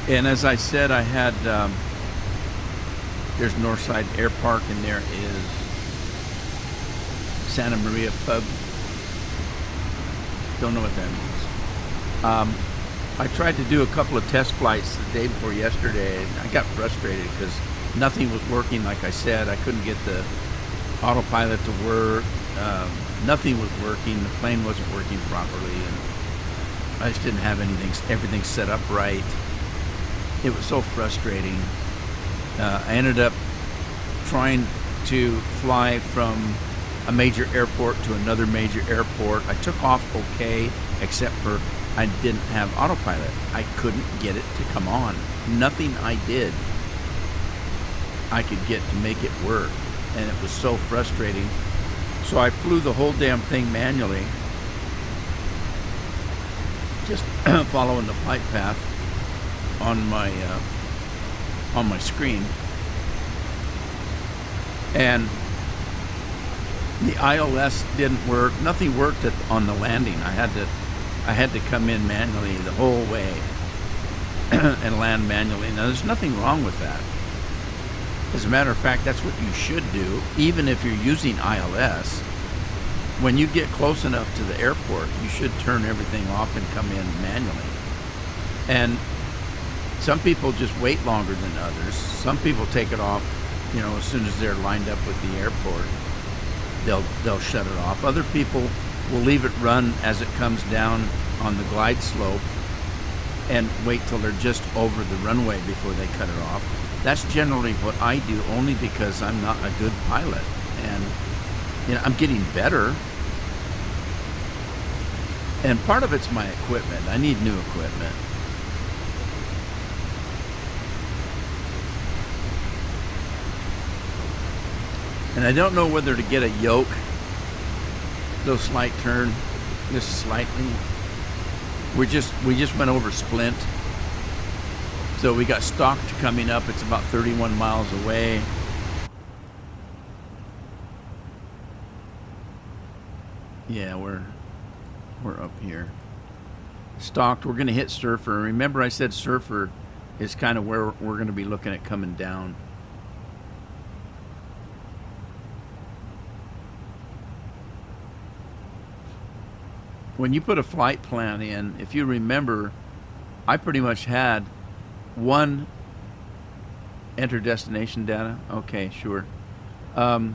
And as I said, I had, there's Northside Air Park, and there is Santa Maria Pub. Don't know what that means. I tried to do a couple of test flights the day before yesterday, and I got frustrated because nothing was working. Like I said, I couldn't get the autopilot to work. Nothing was working. The plane wasn't working properly, and I just didn't have everything set up right. It was so frustrating. I ended up trying to fly from a major airport to another major airport. I took off okay, except for I didn't have autopilot. I couldn't get it to come on. Nothing I did I could get to make it work, and it was so frustrating. So I flew the whole damn thing manually, just following the flight path on my screen, and the ILS didn't work. Nothing worked on the landing. I had to come in manually the whole way and land manually. Now, there's nothing wrong with that. As a matter of fact, that's what you should do, even if you're using ILS. When you get close enough to the airport, you should turn everything off and come in manually. And some people just wait longer than others. Some people take it off, as soon as they're lined up with the airport. They'll shut it off. Other people will leave it run as it comes down on the glide slope and wait till they're just over the runway before they cut it off. That's generally what I do, only because I'm not a good pilot, and I'm getting better. And part of it's my equipment. I need new equipment. And I don't know whether to get a yoke, little slight turn, just slightly. We just went over Splint. So we got Stocked coming up. It's about 31 miles away. Yeah, we're up here. Stocked, we're going to hit Surfer. Remember I said Surfer is kind of where we're going to be looking at coming down. When you put a flight plan in, if you remember, I pretty much had one enter destination data. Okay, sure. I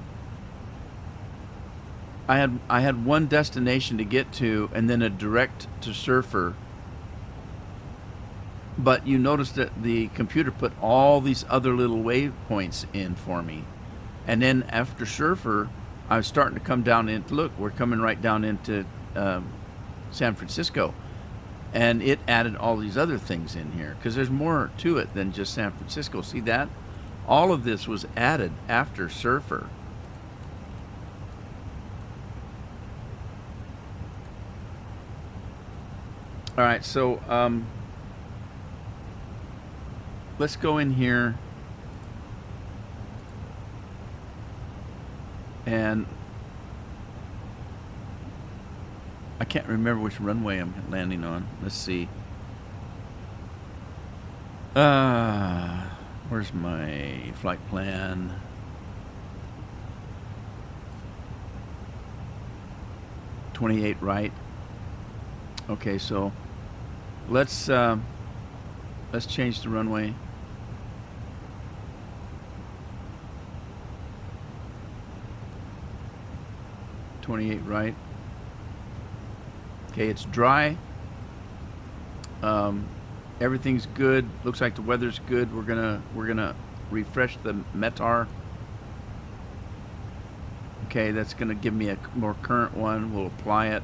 had one destination to get to, and then a direct to Surfer. But you noticed that the computer put all these other little waypoints in for me, and then after Surfer, I was starting to come down into. Look, we're coming right down into San Francisco. And it added all these other things in here, because there's more to it than just San Francisco. See that? All of this was added after Surfer. All right, so let's go in here and I can't remember which runway I'm landing on. Let's see. Where's my flight plan? .28 right. Okay, so let's change the runway. .28 right. Okay, it's dry. Everything's good. Looks like the weather's good. We're gonna refresh the METAR. Okay, that's gonna give me a more current one. We'll apply it,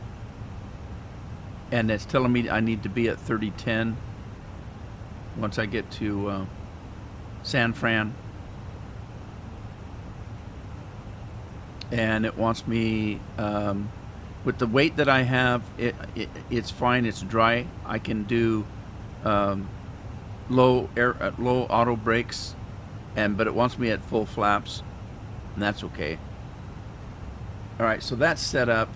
and it's telling me I need to be at 3010 once I get to San Fran, and it wants me. With the weight that I have, it's fine. It's dry. I can do low auto brakes, but it wants me at full flaps, and that's okay. All right, so that's set up.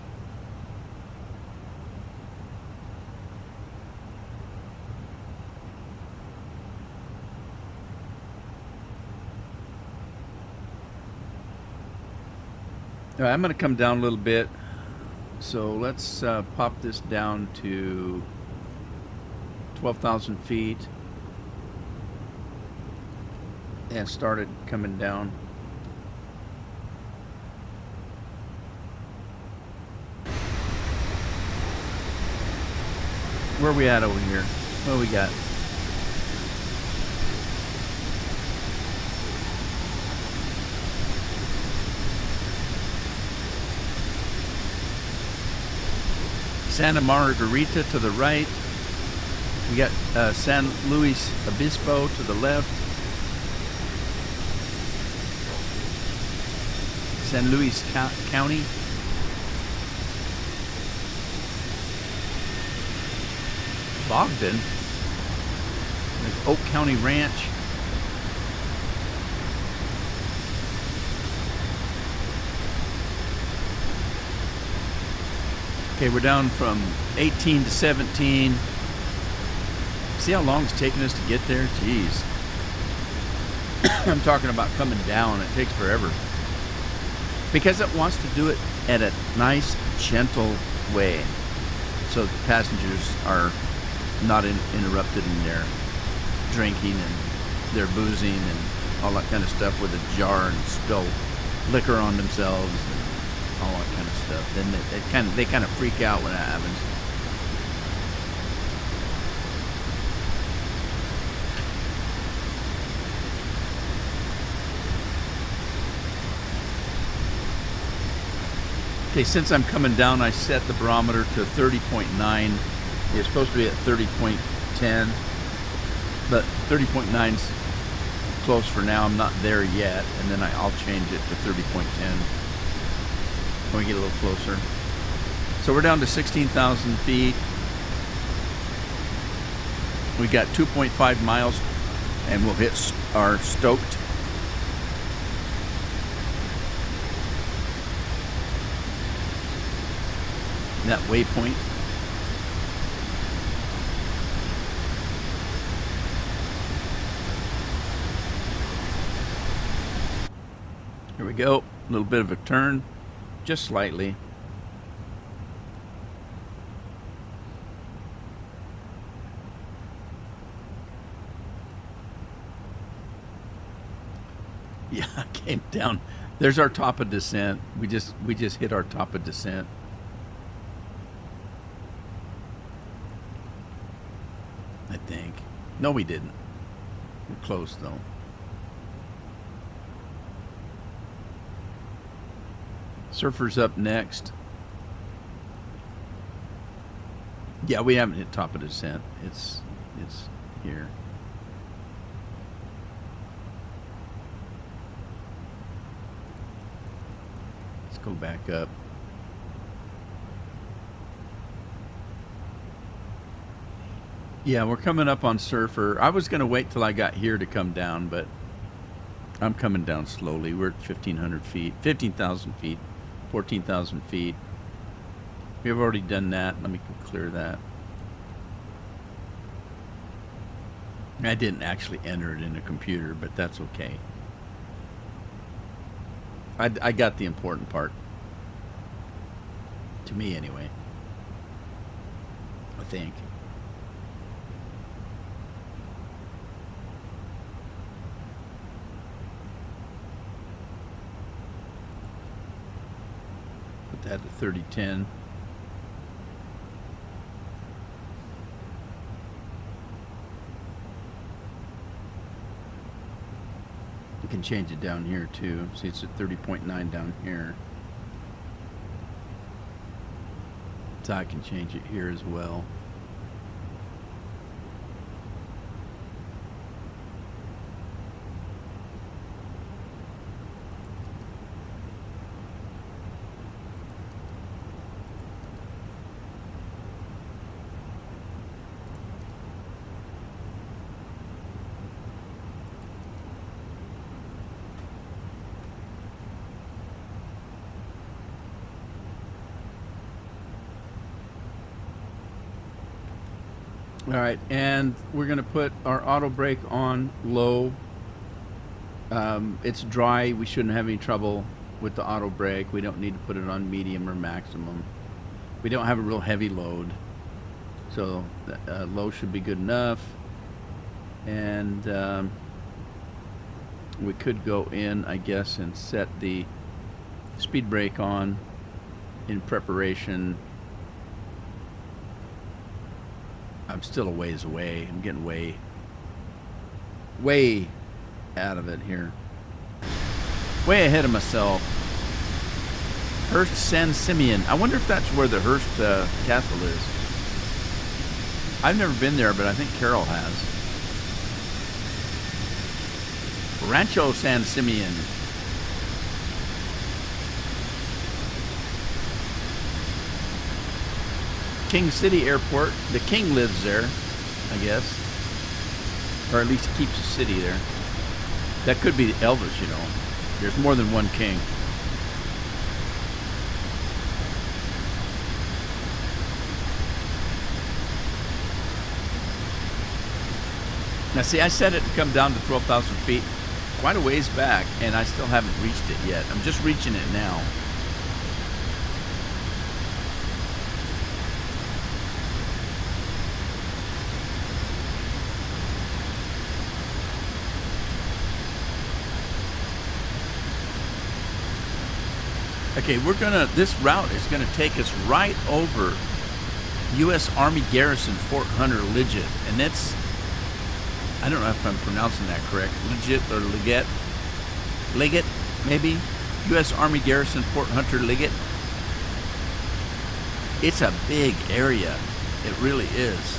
All right, I'm going to come down a little bit. So let's pop this down to 12,000 feet and start it coming down. Where are we at over here? What do we got? Santa Margarita to the right. We got San Luis Obispo to the left. San Luis County. Bogdan. There's Oak County Ranch. Okay, we're down from 18 to 17. See how long it's taking us to get there? Jeez. I'm talking about coming down. It takes forever. Because it wants to do it at a nice, gentle way. So the passengers are not interrupted in their drinking and their boozing and all that kind of stuff with a jar and spill liquor on themselves and all that kind of stuff. Then they kind of freak out when that happens. Okay, since I'm coming down, I set the barometer to 30.9. It's supposed to be at 30.10, but 30.9's close for now. I'm not there yet, and then I'll change it to 30.10 when we get a little closer. So we're down to 16,000 feet. We got 2.5 miles, and we'll hit our stoked. That waypoint. Here we go. A little bit of a turn, just slightly. Yeah, I came down. There's our top of descent. We just hit our top of descent. I think. No, we didn't. We're close though. Surfer's up next. Yeah, we haven't hit top of descent. It's here. Let's go back up. Yeah, we're coming up on Surfer. I was going to wait till I got here to come down, but I'm coming down slowly. We're at 1,500 feet, 15,000 feet, 14,000 feet. We've already done that. Let me clear that. I didn't actually enter it in a computer, but that's okay. I got the important part. To me, anyway. I think. Put that at 3010. You can change it down here too. See, it's at 30.9 down here. So I can change it here as well. All right, and we're going to put our auto brake on low. It's dry. We shouldn't have any trouble with the auto brake. We don't need to put it on medium or maximum. We don't have a real heavy load, so low should be good enough. And we could go in, I guess, and set the speed brake on in preparation. I'm still a ways away. I'm getting way out of it here. Way ahead of myself. Hearst San Simeon. I wonder if that's where the Hearst Castle is. I've never been there, but I think Carol has. Rancho San Simeon. King City Airport. The king lives there, I guess. Or at least keeps the city there. That could be Elvis, you know. There's more than one king. Now see, I set it to come down to 12,000 feet quite a ways back, and I still haven't reached it yet. I'm just reaching it now. Okay, this route is gonna take us right over U.S. Army Garrison Fort Hunter Liggett, and that's, I don't know if I'm pronouncing that correct, Liggett or Liggett, maybe? U.S. Army Garrison Fort Hunter Liggett. It's a big area, it really is.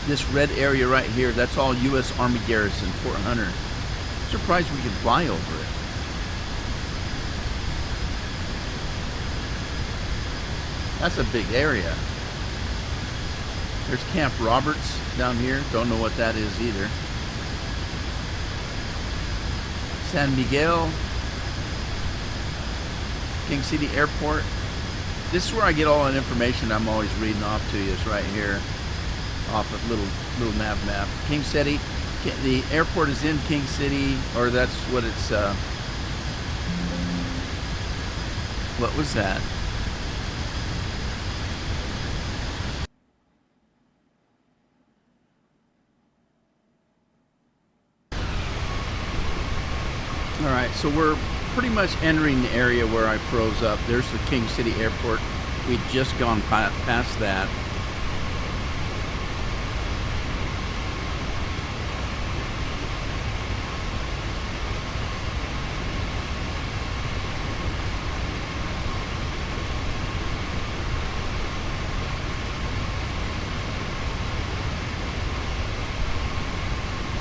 This red area right here, that's all U.S. Army Garrison Fort Hunter. Surprised we can fly over it. That's a big area. There's Camp Roberts down here. Don't know what that is either. San Miguel. King City Airport. This is where I get all that information I'm always reading off to you, is right here. Off of little nav map. King City. The airport is in King City, or that's what it's, what was that? All right, so we're pretty much entering the area where I froze up. There's the King City Airport. We'd just gone past that.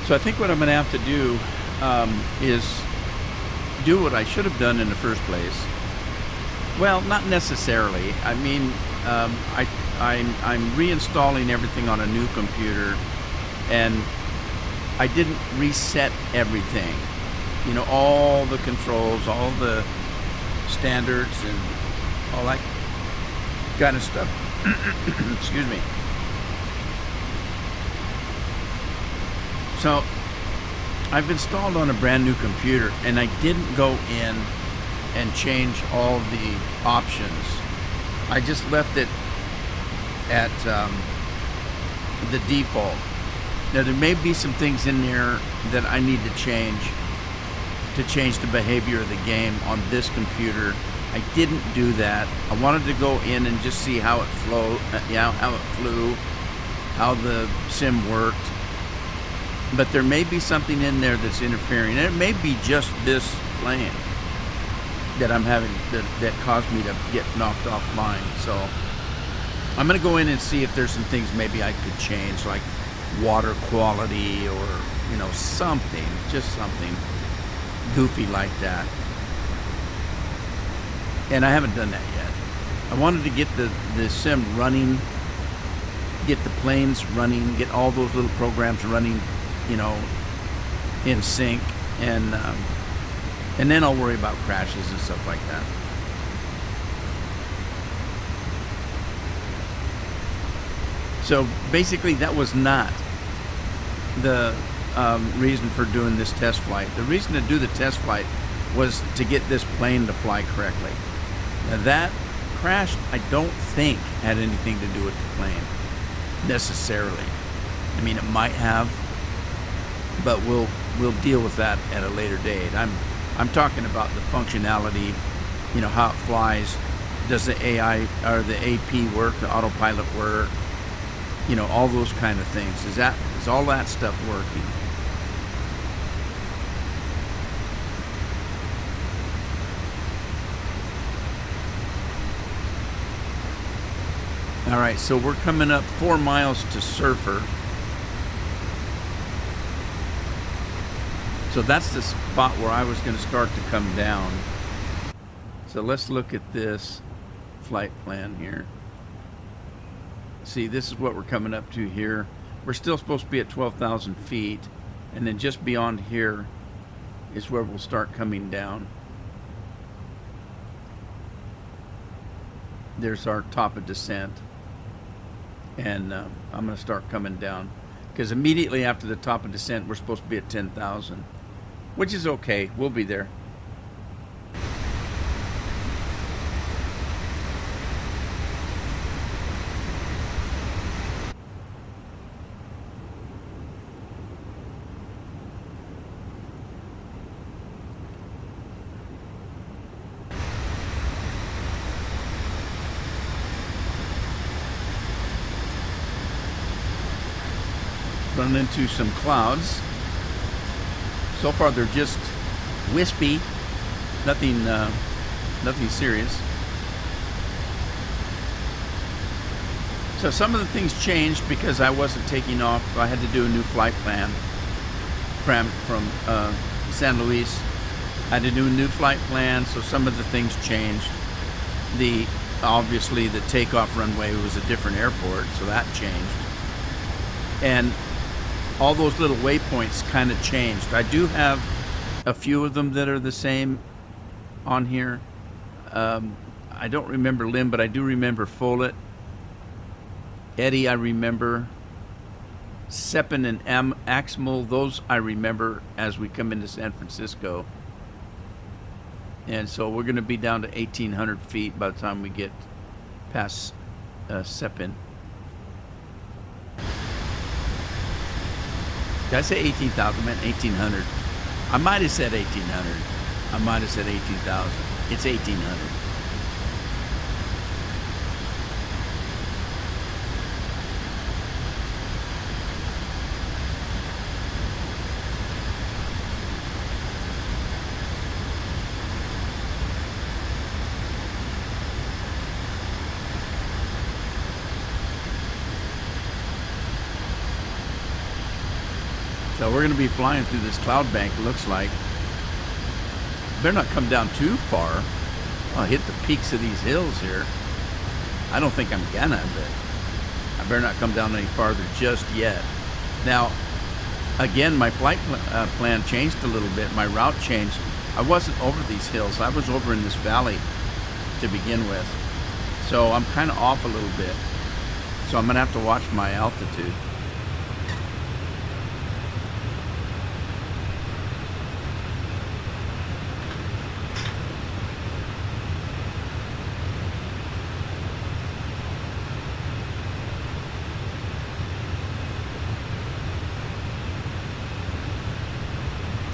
So I think what I'm going to have to do is do what I should have done in the first place. Well, not necessarily. I mean, I'm reinstalling everything on a new computer, and I didn't reset everything. You know, all the controls, all the standards, and all that kind of stuff. Excuse me. So I've installed on a brand new computer, and I didn't go in and change all the options. I just left it at the default. Now there may be some things in there that I need to change the behavior of the game on this computer. I didn't do that. I wanted to go in and just see how it flew, how the sim worked. But there may be something in there that's interfering, and it may be just this plane that I'm having that caused me to get knocked offline. So I'm going to go in and see if there's some things maybe I could change, like water quality, or you know, something, just something goofy like that. And I haven't done that yet. I wanted to get the sim running, get the planes running, get all those little programs running, you know, in sync, and then I'll worry about crashes and stuff like that. So basically, that was not the reason for doing this test flight. The reason to do the test flight was to get this plane to fly correctly. Now that crash, I don't think had anything to do with the plane necessarily. I mean, it might have, but we'll deal with that at a later date. I'm talking about the functionality, you know, how it flies. Does the AI or the AP work, the autopilot work? You know, all those kind of things. Is all that stuff working? All right, so we're coming up 4 miles to Surfer. So that's the spot where I was going to start to come down. So let's look at this flight plan here. See, this is what we're coming up to here. We're still supposed to be at 12,000 feet. And then just beyond here is where we'll start coming down. There's our top of descent. And I'm going to start coming down. Because immediately after the top of descent, we're supposed to be at 10,000. Which is okay. We'll be there. Run into some clouds. So far they're just wispy, nothing serious. So some of the things changed because I wasn't taking off. I had to do a new flight plan from San Luis. I had to do a new flight plan, so some of the things changed. Obviously the takeoff runway was a different airport, so that changed. And all those little waypoints kind of changed. I do have a few of them that are the same on here. I don't remember Lim, but I do remember Follett. Eddie, I remember. Seppin and Axmal, those I remember as we come into San Francisco. And so we're going to be down to 1,800 feet by the time we get past Seppin. Did I say 18,000? I meant 1,800. I might have said 1,800. I might have said 18,000. It's 1,800. So we're going to be flying through this cloud bank, it looks like. Better not come down too far. I'll hit the peaks of these hills here. I don't think I'm gonna, but I better not come down any farther just yet. Now, again, my flight plan changed a little bit. My route changed. I wasn't over these hills. I was over in this valley to begin with. So I'm kind of off a little bit. So I'm going to have to watch my altitude.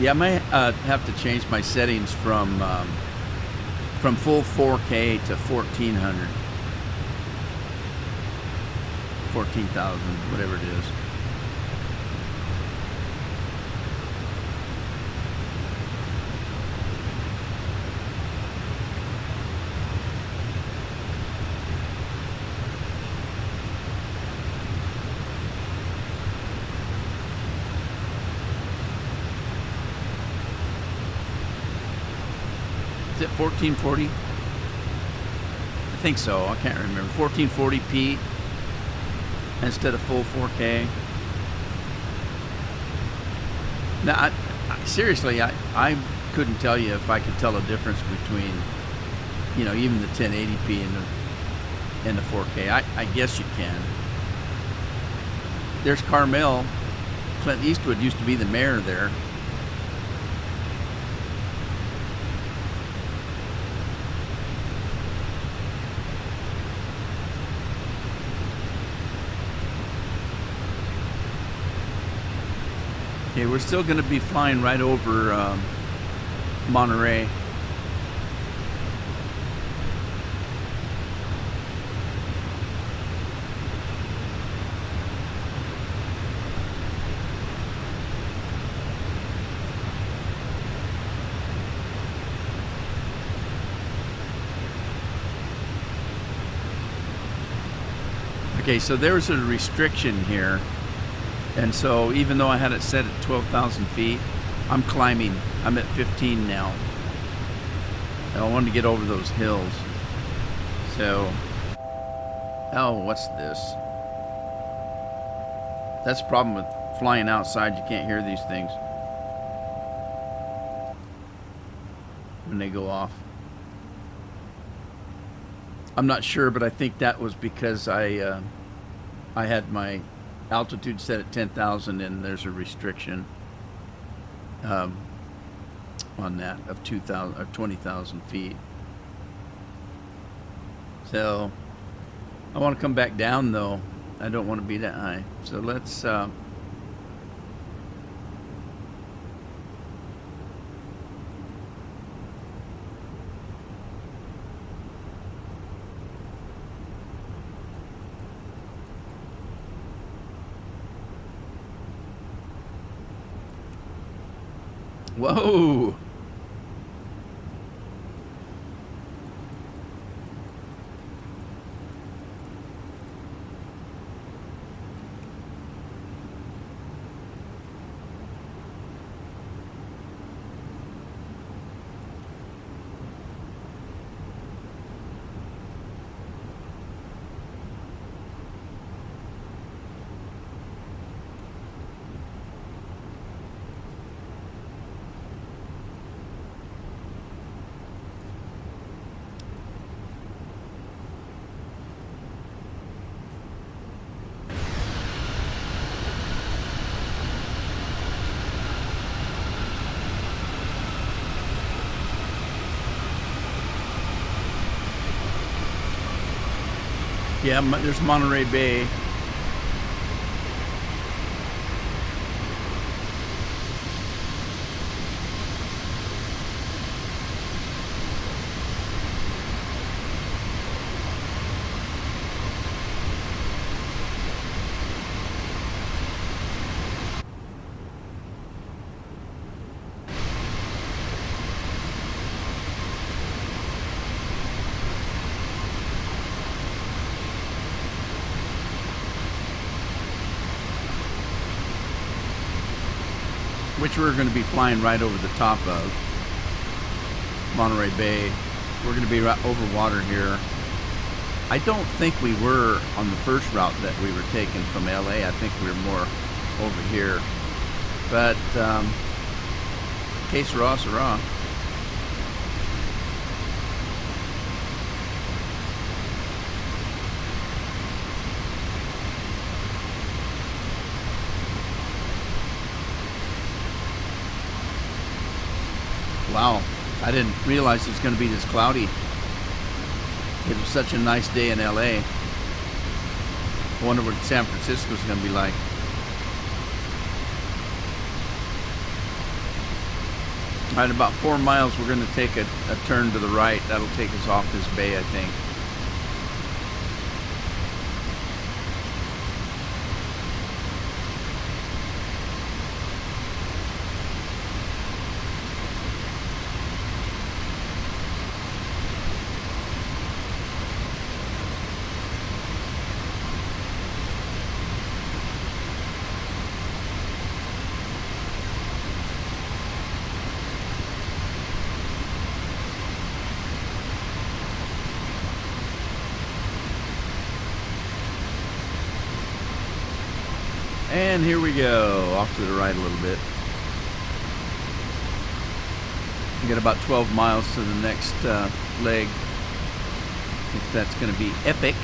Yeah, I might have to change my settings from full 4K to 1,400, 14,000, whatever it is. Is it 1440? I think so. I can't remember. 1440p instead of full 4K. Now, seriously, I couldn't tell you if I could tell a difference between, you know, even the 1080p and the 4K. I guess you can. There's Carmel. Clint Eastwood used to be the mayor there. Okay, we're still going to be flying right over Monterey. Okay, so there's a restriction here. And so even though I had it set at 12,000 feet, I'm climbing. I'm at 15 now. And I wanted to get over those hills. So, oh, what's this? That's the problem with flying outside. You can't hear these things when they go off. I'm not sure, but I think that was because I had my altitude set at 10,000, and there's a restriction on that of 2,000 or 20,000 feet. So I want to come back down though. I don't want to be that high. So let's whoa. Yeah, there's Monterey Bay. Which we're going to be flying right over the top of Monterey Bay. We're going to be right over water here. I don't think we were on the first route that we were taking from LA. I think we were more over here. But que sera, sera. Wow, I didn't realize it was going to be this cloudy. It was such a nice day in LA. I wonder what San Francisco's going to be like. All right, about 4 miles, we're going to take a turn to the right. That'll take us off this bay, I think. And here we go, off to the right a little bit. We got about 12 miles to the next leg. If that's going to be epic.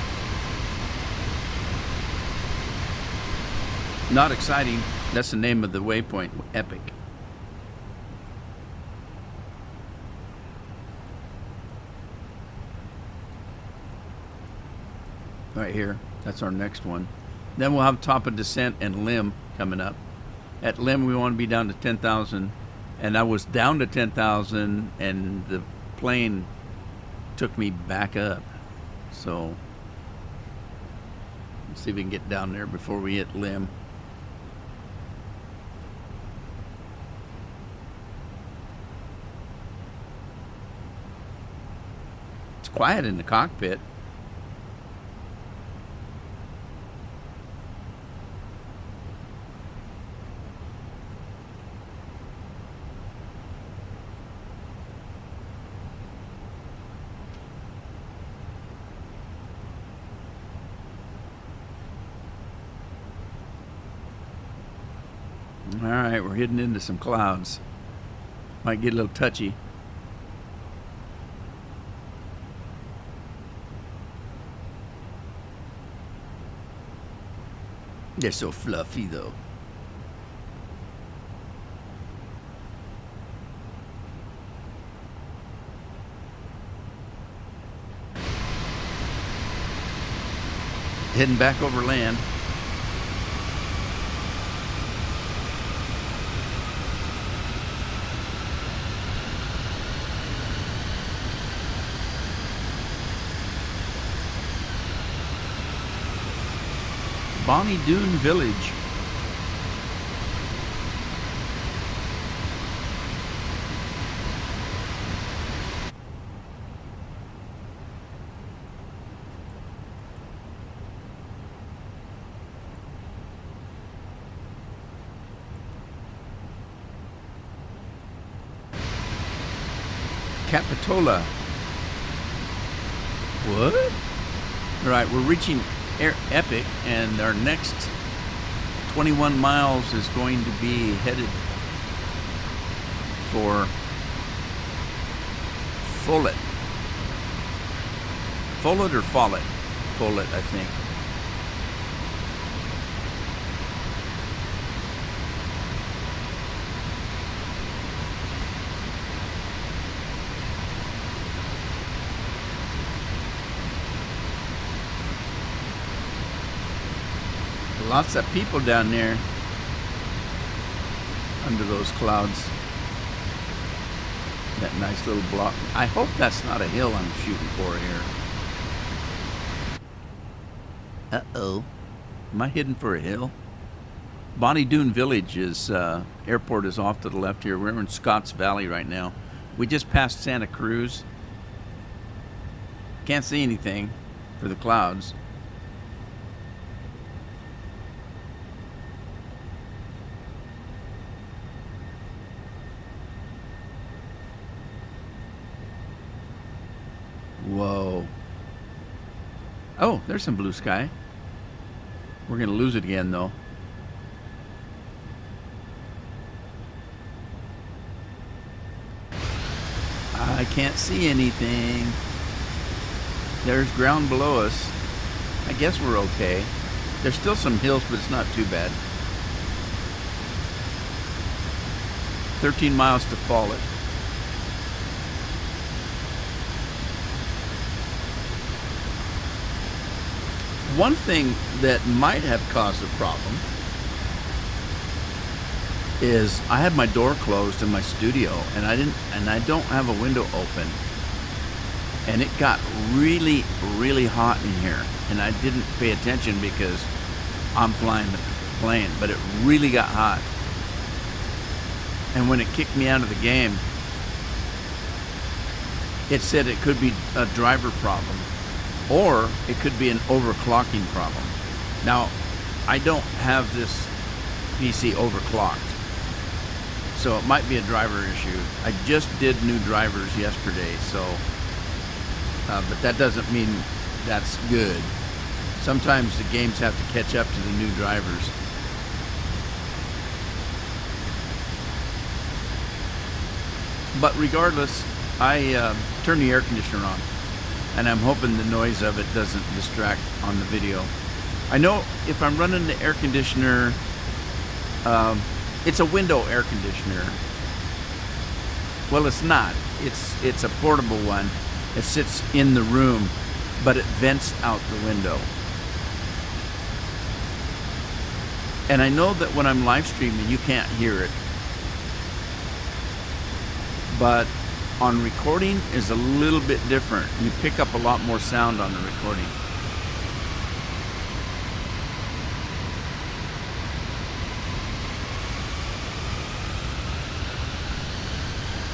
Not exciting. That's the name of the waypoint, epic. Right here, that's our next one. Then we'll have top of descent and limb coming up. At limb, we want to be down to 10,000. And I was down to 10,000, and the plane took me back up. So, let's see if we can get down there before we hit limb. It's quiet in the cockpit. All right, we're heading into some clouds. Might get a little touchy. They're so fluffy, though. Heading back over land. Bonnie Doon Village. Capitola. What? All right, we're reaching Epic, and our next 21 miles is going to be headed for Follett. Follett or Follett? Follett, I think. Lots of people down there under those clouds. That nice little block. I hope that's not a hill I'm shooting for here. Uh-oh. Am I heading for a hill? Bonnie Doon Village is, airport is off to the left here. We're in Scotts Valley right now. We just passed Santa Cruz. Can't see anything for the clouds. Whoa. Oh, there's some blue sky. We're going to lose it again, though. I can't see anything. There's ground below us. I guess we're okay. There's still some hills, but it's not too bad. 13 miles to Follett. One thing that might have caused a problem is I had my door closed in my studio, and I don't have a window open, and it got really, really hot in here, and I didn't pay attention because I'm flying the plane, but it really got hot. And when it kicked me out of the game, it said it could be a driver problem, or it could be an overclocking problem. Now, I don't have this PC overclocked, so it might be a driver issue. I just did new drivers yesterday, so, but that doesn't mean that's good. Sometimes the games have to catch up to the new drivers. But regardless, I turned the air conditioner on, and I'm hoping the noise of it doesn't distract on the video. I know if I'm running the air conditioner, it's a window air conditioner. Well, it's not. It's a portable one. It sits in the room, but it vents out the window. And I know that when I'm live streaming, you can't hear it. But on recording is a little bit different. You pick up a lot more sound on the recording.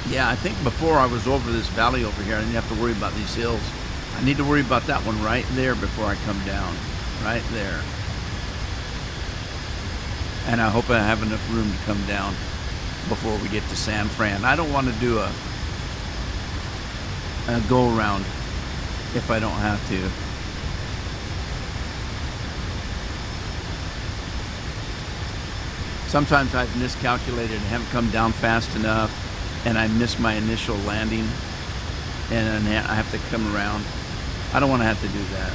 Yeah, I think before I was over this valley over here, I didn't have to worry about these hills. I need to worry about that one right there before I come down. Right there. And I hope I have enough room to come down before we get to San Fran. I don't want to do a go around if I don't have to. Sometimes I've miscalculated and haven't come down fast enough, and I miss my initial landing, and then I have to come around. I don't want to have to do that.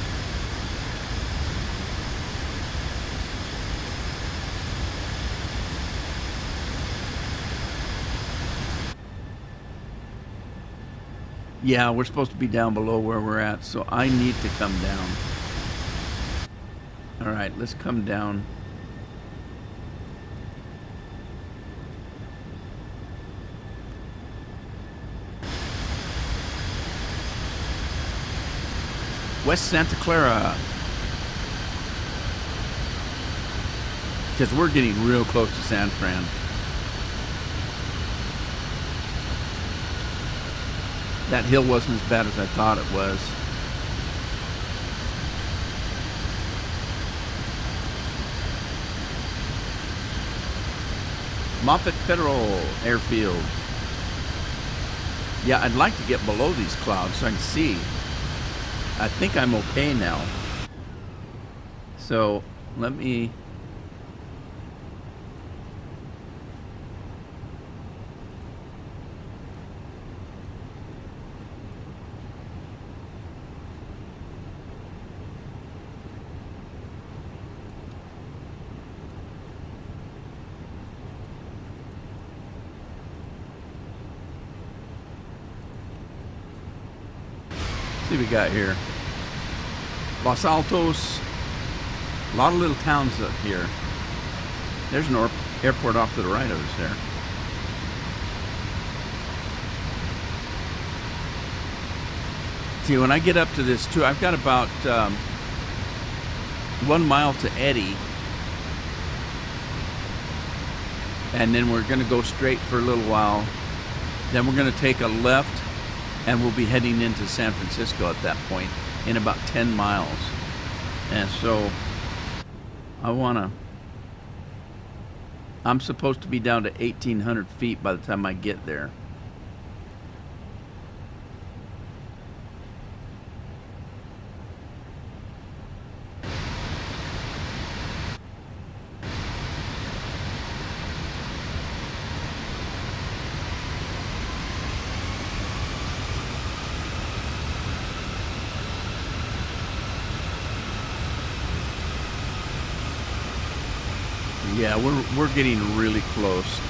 Yeah, we're supposed to be down below where we're at, so I need to come down. All right, let's come down. West Santa Clara. Because we're getting real close to San Fran. That hill wasn't as bad as I thought it was. Moffett Federal Airfield. Yeah, I'd like to get below these clouds so I can see. I think I'm okay now. So let me... see what we got here. Los Altos. A lot of little towns up here. There's an airport off to the right of us there. See, when I get up to this too, I've got about 1 mile to Eddy. And then we're going to go straight for a little while. Then we're going to take a left, and we'll be heading into San Francisco at that point in about 10 miles. And so I'm supposed to be down to 1,800 feet by the time I get there. Yeah, we're getting really close.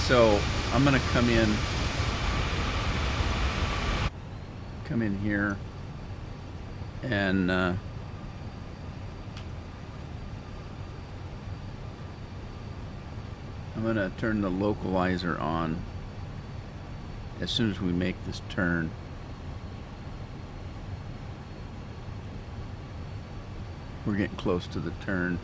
So I'm gonna come in here, and I'm gonna turn the localizer on as soon as we make this turn. We're getting close to the turn.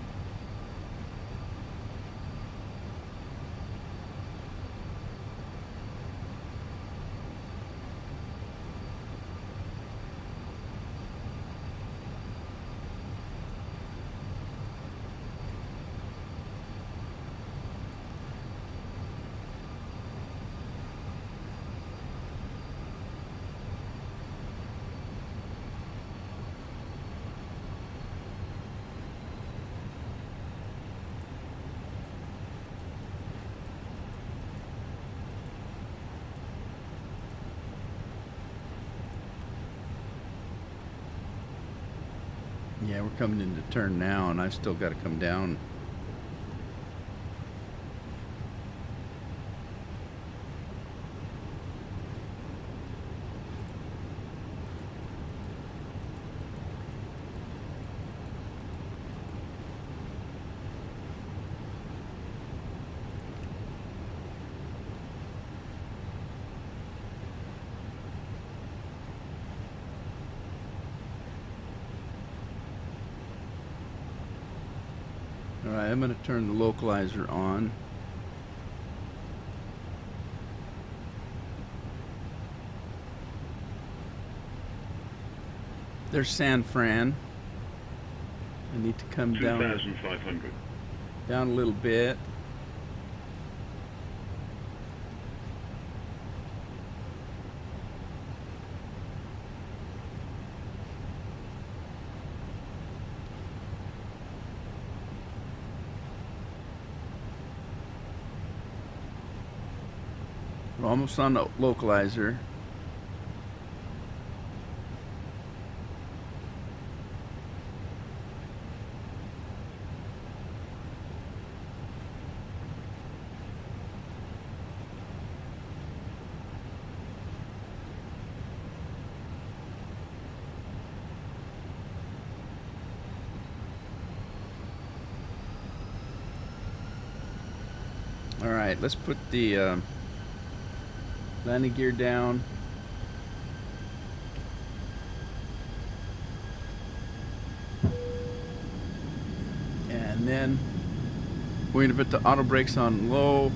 Yeah, we're coming into turn now, and I've still got to come down. All right, I'm going to turn the localizer on. There's San Fran. I need to come down 2,500. down a little bit. We're almost on the localizer. All right, let's put the landing gear down. And then we're going to put the auto brakes on low.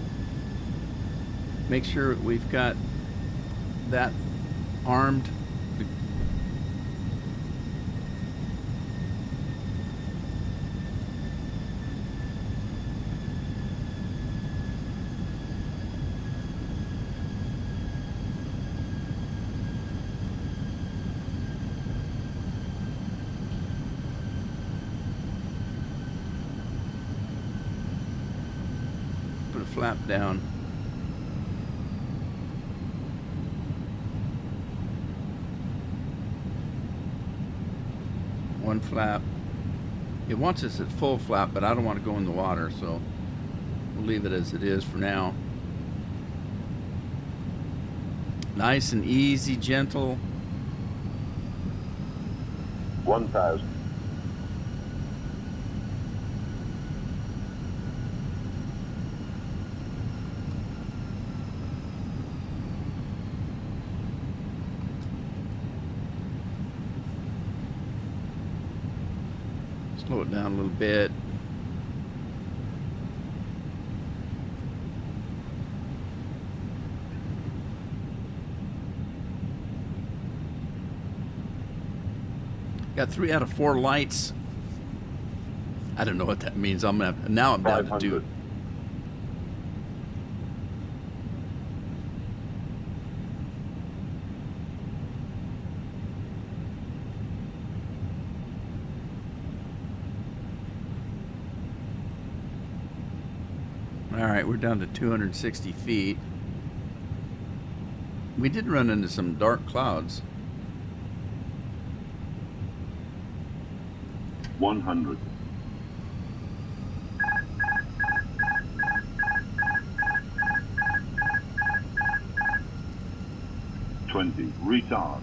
Make sure we've got that armed. Put a flap down. One flap. It wants us at full flap, but I don't want to go in the water, so we'll leave it as it is for now. Nice and easy, gentle. 1,000. Slow it down a little bit. Got 3 out of 4 lights. I don't know what that means. I'm down to 2. 500. All right, we're down to 260 feet. We did run into some dark clouds. 100. 20. Retard.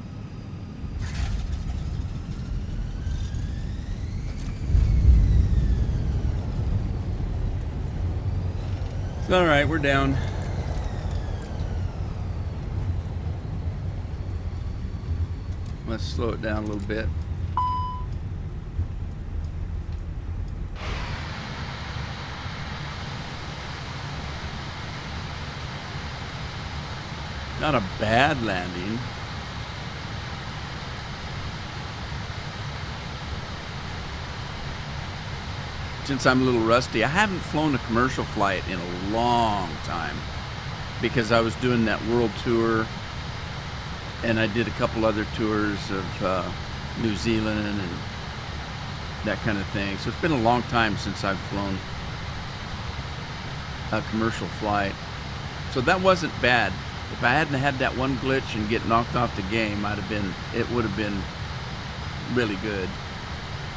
It's all right, we're down. Let's slow it down a little bit. Not a bad landing. Since I'm a little rusty, I haven't flown a commercial flight in a long time because I was doing that world tour and I did a couple other tours of New Zealand and that kind of thing. So it's been a long time since I've flown a commercial flight. So that wasn't bad. If I hadn't had that one glitch and get knocked off the game, it would have been really good.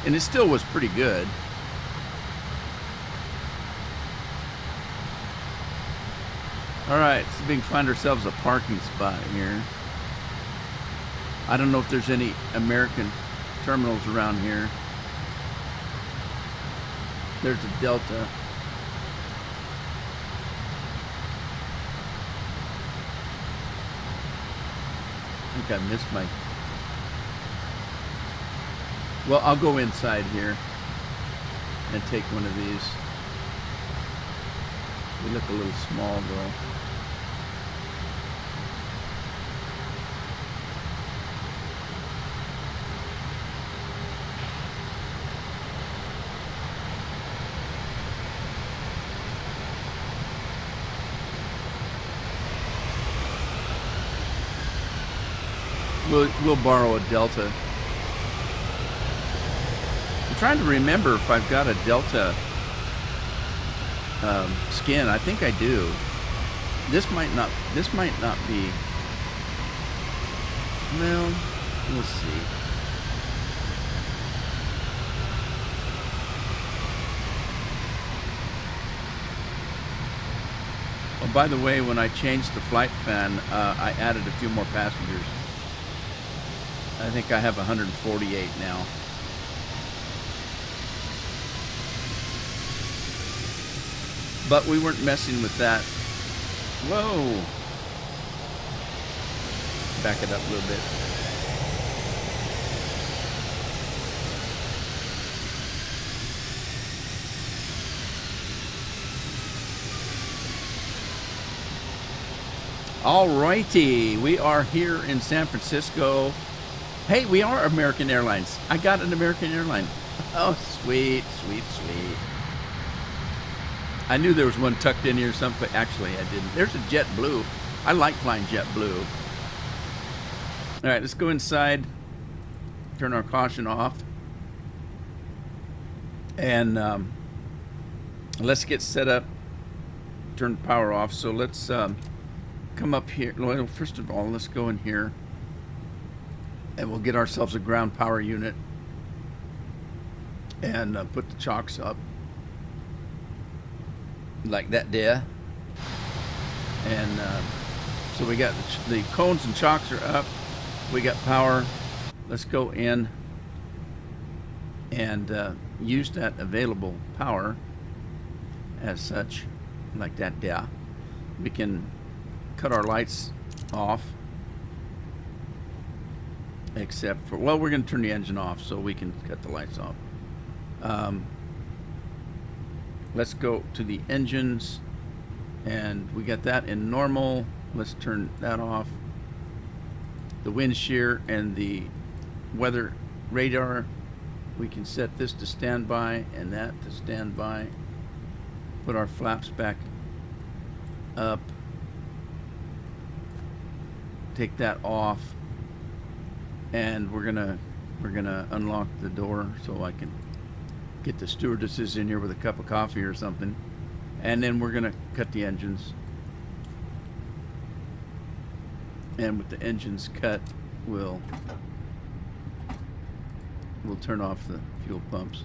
And it still was pretty good. All right, so we can find ourselves a parking spot here. I don't know if there's any American terminals around here. There's a Delta. I think I missed my... Well, I'll go inside here and take one of these. They look a little small though. We'll borrow a Delta. I'm trying to remember if I've got a Delta skin. I think I do. This might not be. Well, we'll see. Oh, by the way, when I changed the flight plan, I added a few more passengers. I think I have 148 now. But we weren't messing with that. Whoa. Back it up a little bit. Alrighty, we are here in San Francisco. Hey, we are American Airlines. I got an American airline. Oh, sweet, sweet, sweet. I knew there was one tucked in here or something, but actually I didn't. There's a JetBlue. I like flying JetBlue. All right, let's go inside. Turn our caution off. And let's get set up. Turn the power off. So let's come up here. Well, first of all, let's go in here. And we'll get ourselves a ground power unit. And put the chocks up. Like that there. And so we got the cones and chocks are up. We got power. Let's go in and use that available power as such, like that there. We can cut our lights off, except for, well, we're going to turn the engine off so we can cut the lights off. Let's go to the engines, and we got that in normal. Let's turn that off. The wind shear and the weather radar, we can set this to standby and that to standby. Put our flaps back up. Take that off, and we're gonna unlock the door so I can get the stewardesses in here with a cup of coffee or something, and then we're gonna cut the engines. And with the engines cut, we'll turn off the fuel pumps.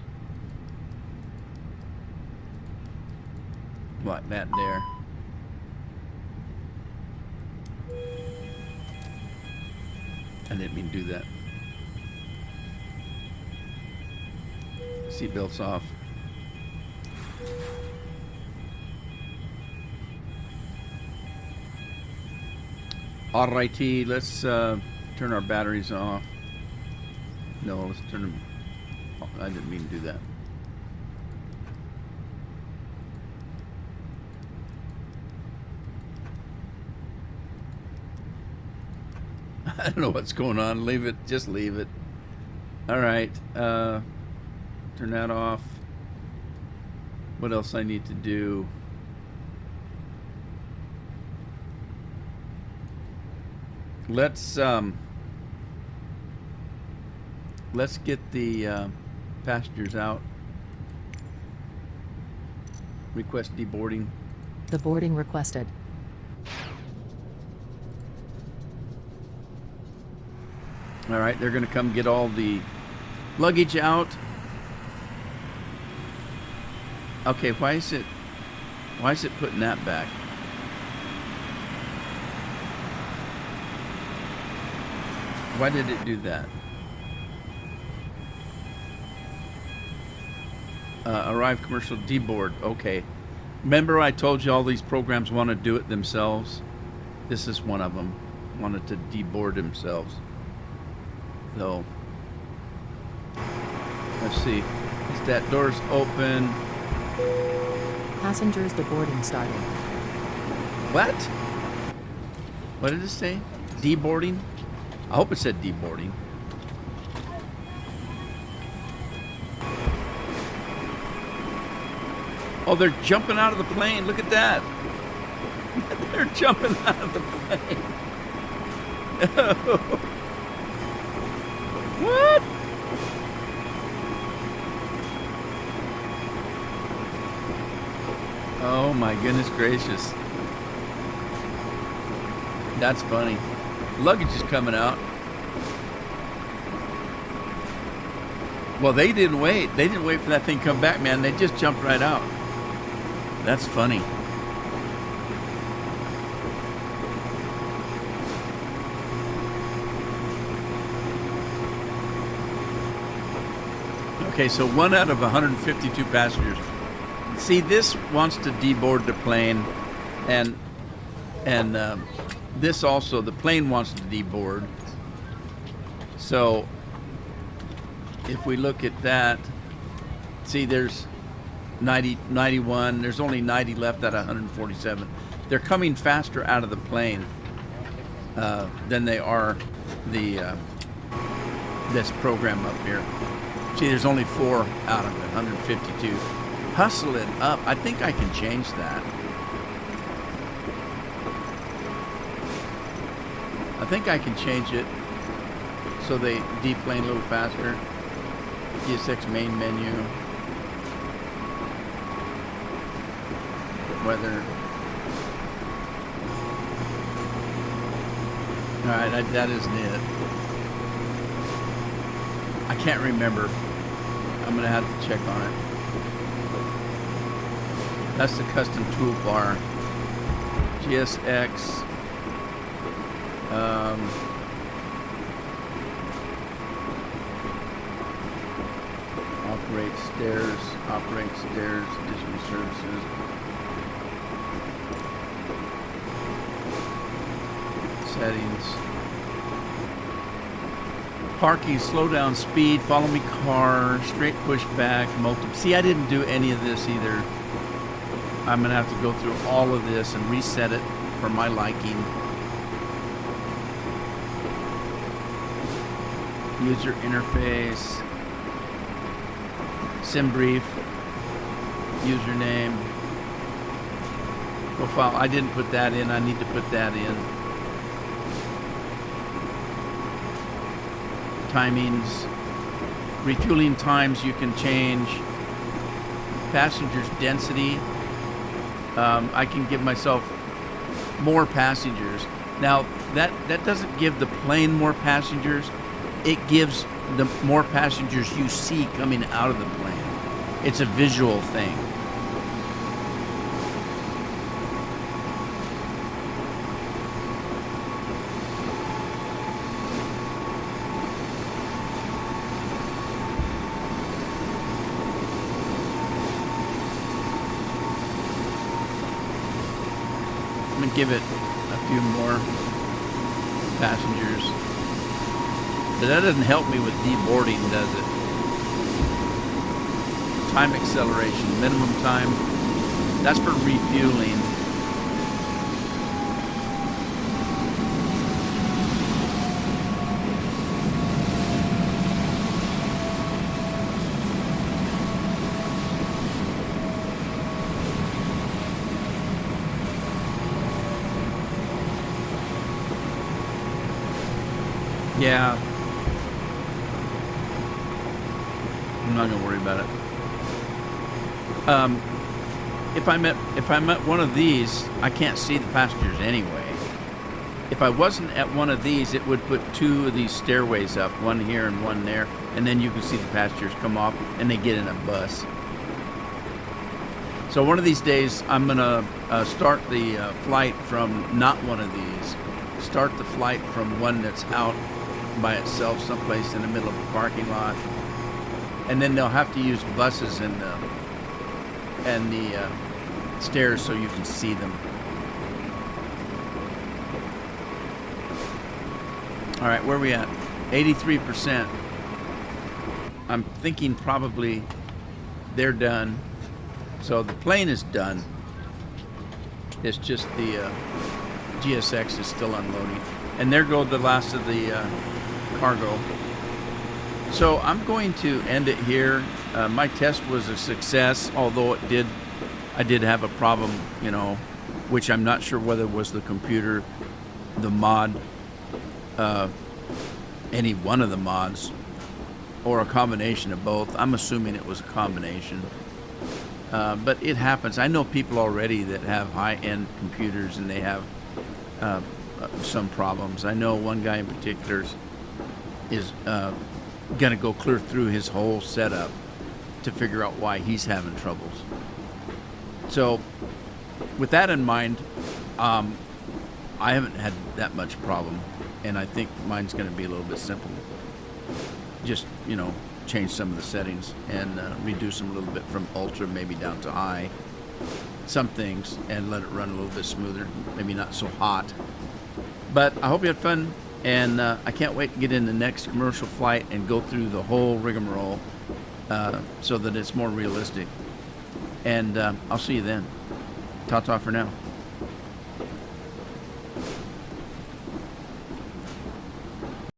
Like that there. I didn't mean to do that. Seatbelts off. Alrighty, let's turn our batteries off. No, let's turn them. Oh, I didn't mean to do that. I don't know what's going on. Leave it. Just leave it. All right. Turn that off. What else I need to do? Let's get the passengers out. Request deboarding. The boarding requested. All right, they're going to come get all the luggage out. Okay, why is it putting that back? Why did it do that? Arrive commercial deboard. Okay. Remember I told you all these programs want to do it themselves? This is one of them. Wanted to deboard themselves. So, let's see. Is that door's open? Passengers deboarding started. What? What did it say? Deboarding? I hope it said deboarding. Oh, they're jumping out of the plane. Look at that. They're jumping out of the plane. What? Oh my goodness gracious. That's funny. Luggage is coming out. Well, they didn't wait. They didn't wait for that thing to come back, man. They just jumped right out. That's funny. Okay, so 1 out of 152 passengers. See, this wants to deboard the plane, and this also, the plane wants to deboard. So if we look at that, see, there's 91. There's only 90 left out of 147. They're coming faster out of the plane than they are the this program up here. See, there's only 4 out of it, 152. Hustle it up. I think I can change that. I think I can change it so they deplane a little faster. GSX main menu. Weather. Alright, that isn't it. I can't remember. I'm going to have to check on it. That's the custom toolbar. GSX. Operate stairs, additional services. Settings. Parking, slow down speed, follow me car, straight push back, multiple. See, I didn't do any of this either. I'm gonna have to go through all of this and reset it for my liking. User interface, sim brief, username, profile. I didn't put that in. I need to put that in. Timings, refueling times you can change. Passengers density. I can give myself more passengers. Now that doesn't give the plane more passengers. It gives the more passengers you see coming out of the plane. It's a visual thing. I'm gonna give it a few more passengers. But that doesn't help me with deboarding, does it? Time acceleration, minimum time. That's for refueling. Yeah. I'm not gonna worry about it. If I'm at one of these, I can't see the passengers anyway. If I wasn't at one of these, it would put 2 of these stairways up, one here and one there, and then you can see the passengers come off and they get in a bus. So one of these days, I'm gonna start the flight from not one of these. Start the flight from one that's out by itself, someplace in the middle of a parking lot, and then they'll have to use buses and the stairs so you can see them. All right, where are we at? 83%. I'm thinking probably they're done. So the plane is done. It's just the GSX is still unloading. And there go the last of the cargo. So I'm going to end it here. My test was a success, although I did have a problem, you know, which I'm not sure whether it was the computer, the mod, any one of the mods, or a combination of both. I'm assuming it was a combination. But it happens. I know people already that have high-end computers and they have some problems. I know one guy in particular is going to go clear through his whole setup to figure out why he's having troubles. So, with that in mind, I haven't had that much problem, and I think mine's going to be a little bit simple. Just, change some of the settings and reduce them a little bit from ultra maybe down to high. Some things, and let it run a little bit smoother, maybe not so hot. But I hope you had fun, and I can't wait to get in the next commercial flight and go through the whole rigmarole so that it's more realistic. And I'll see you then. Ta-ta for now.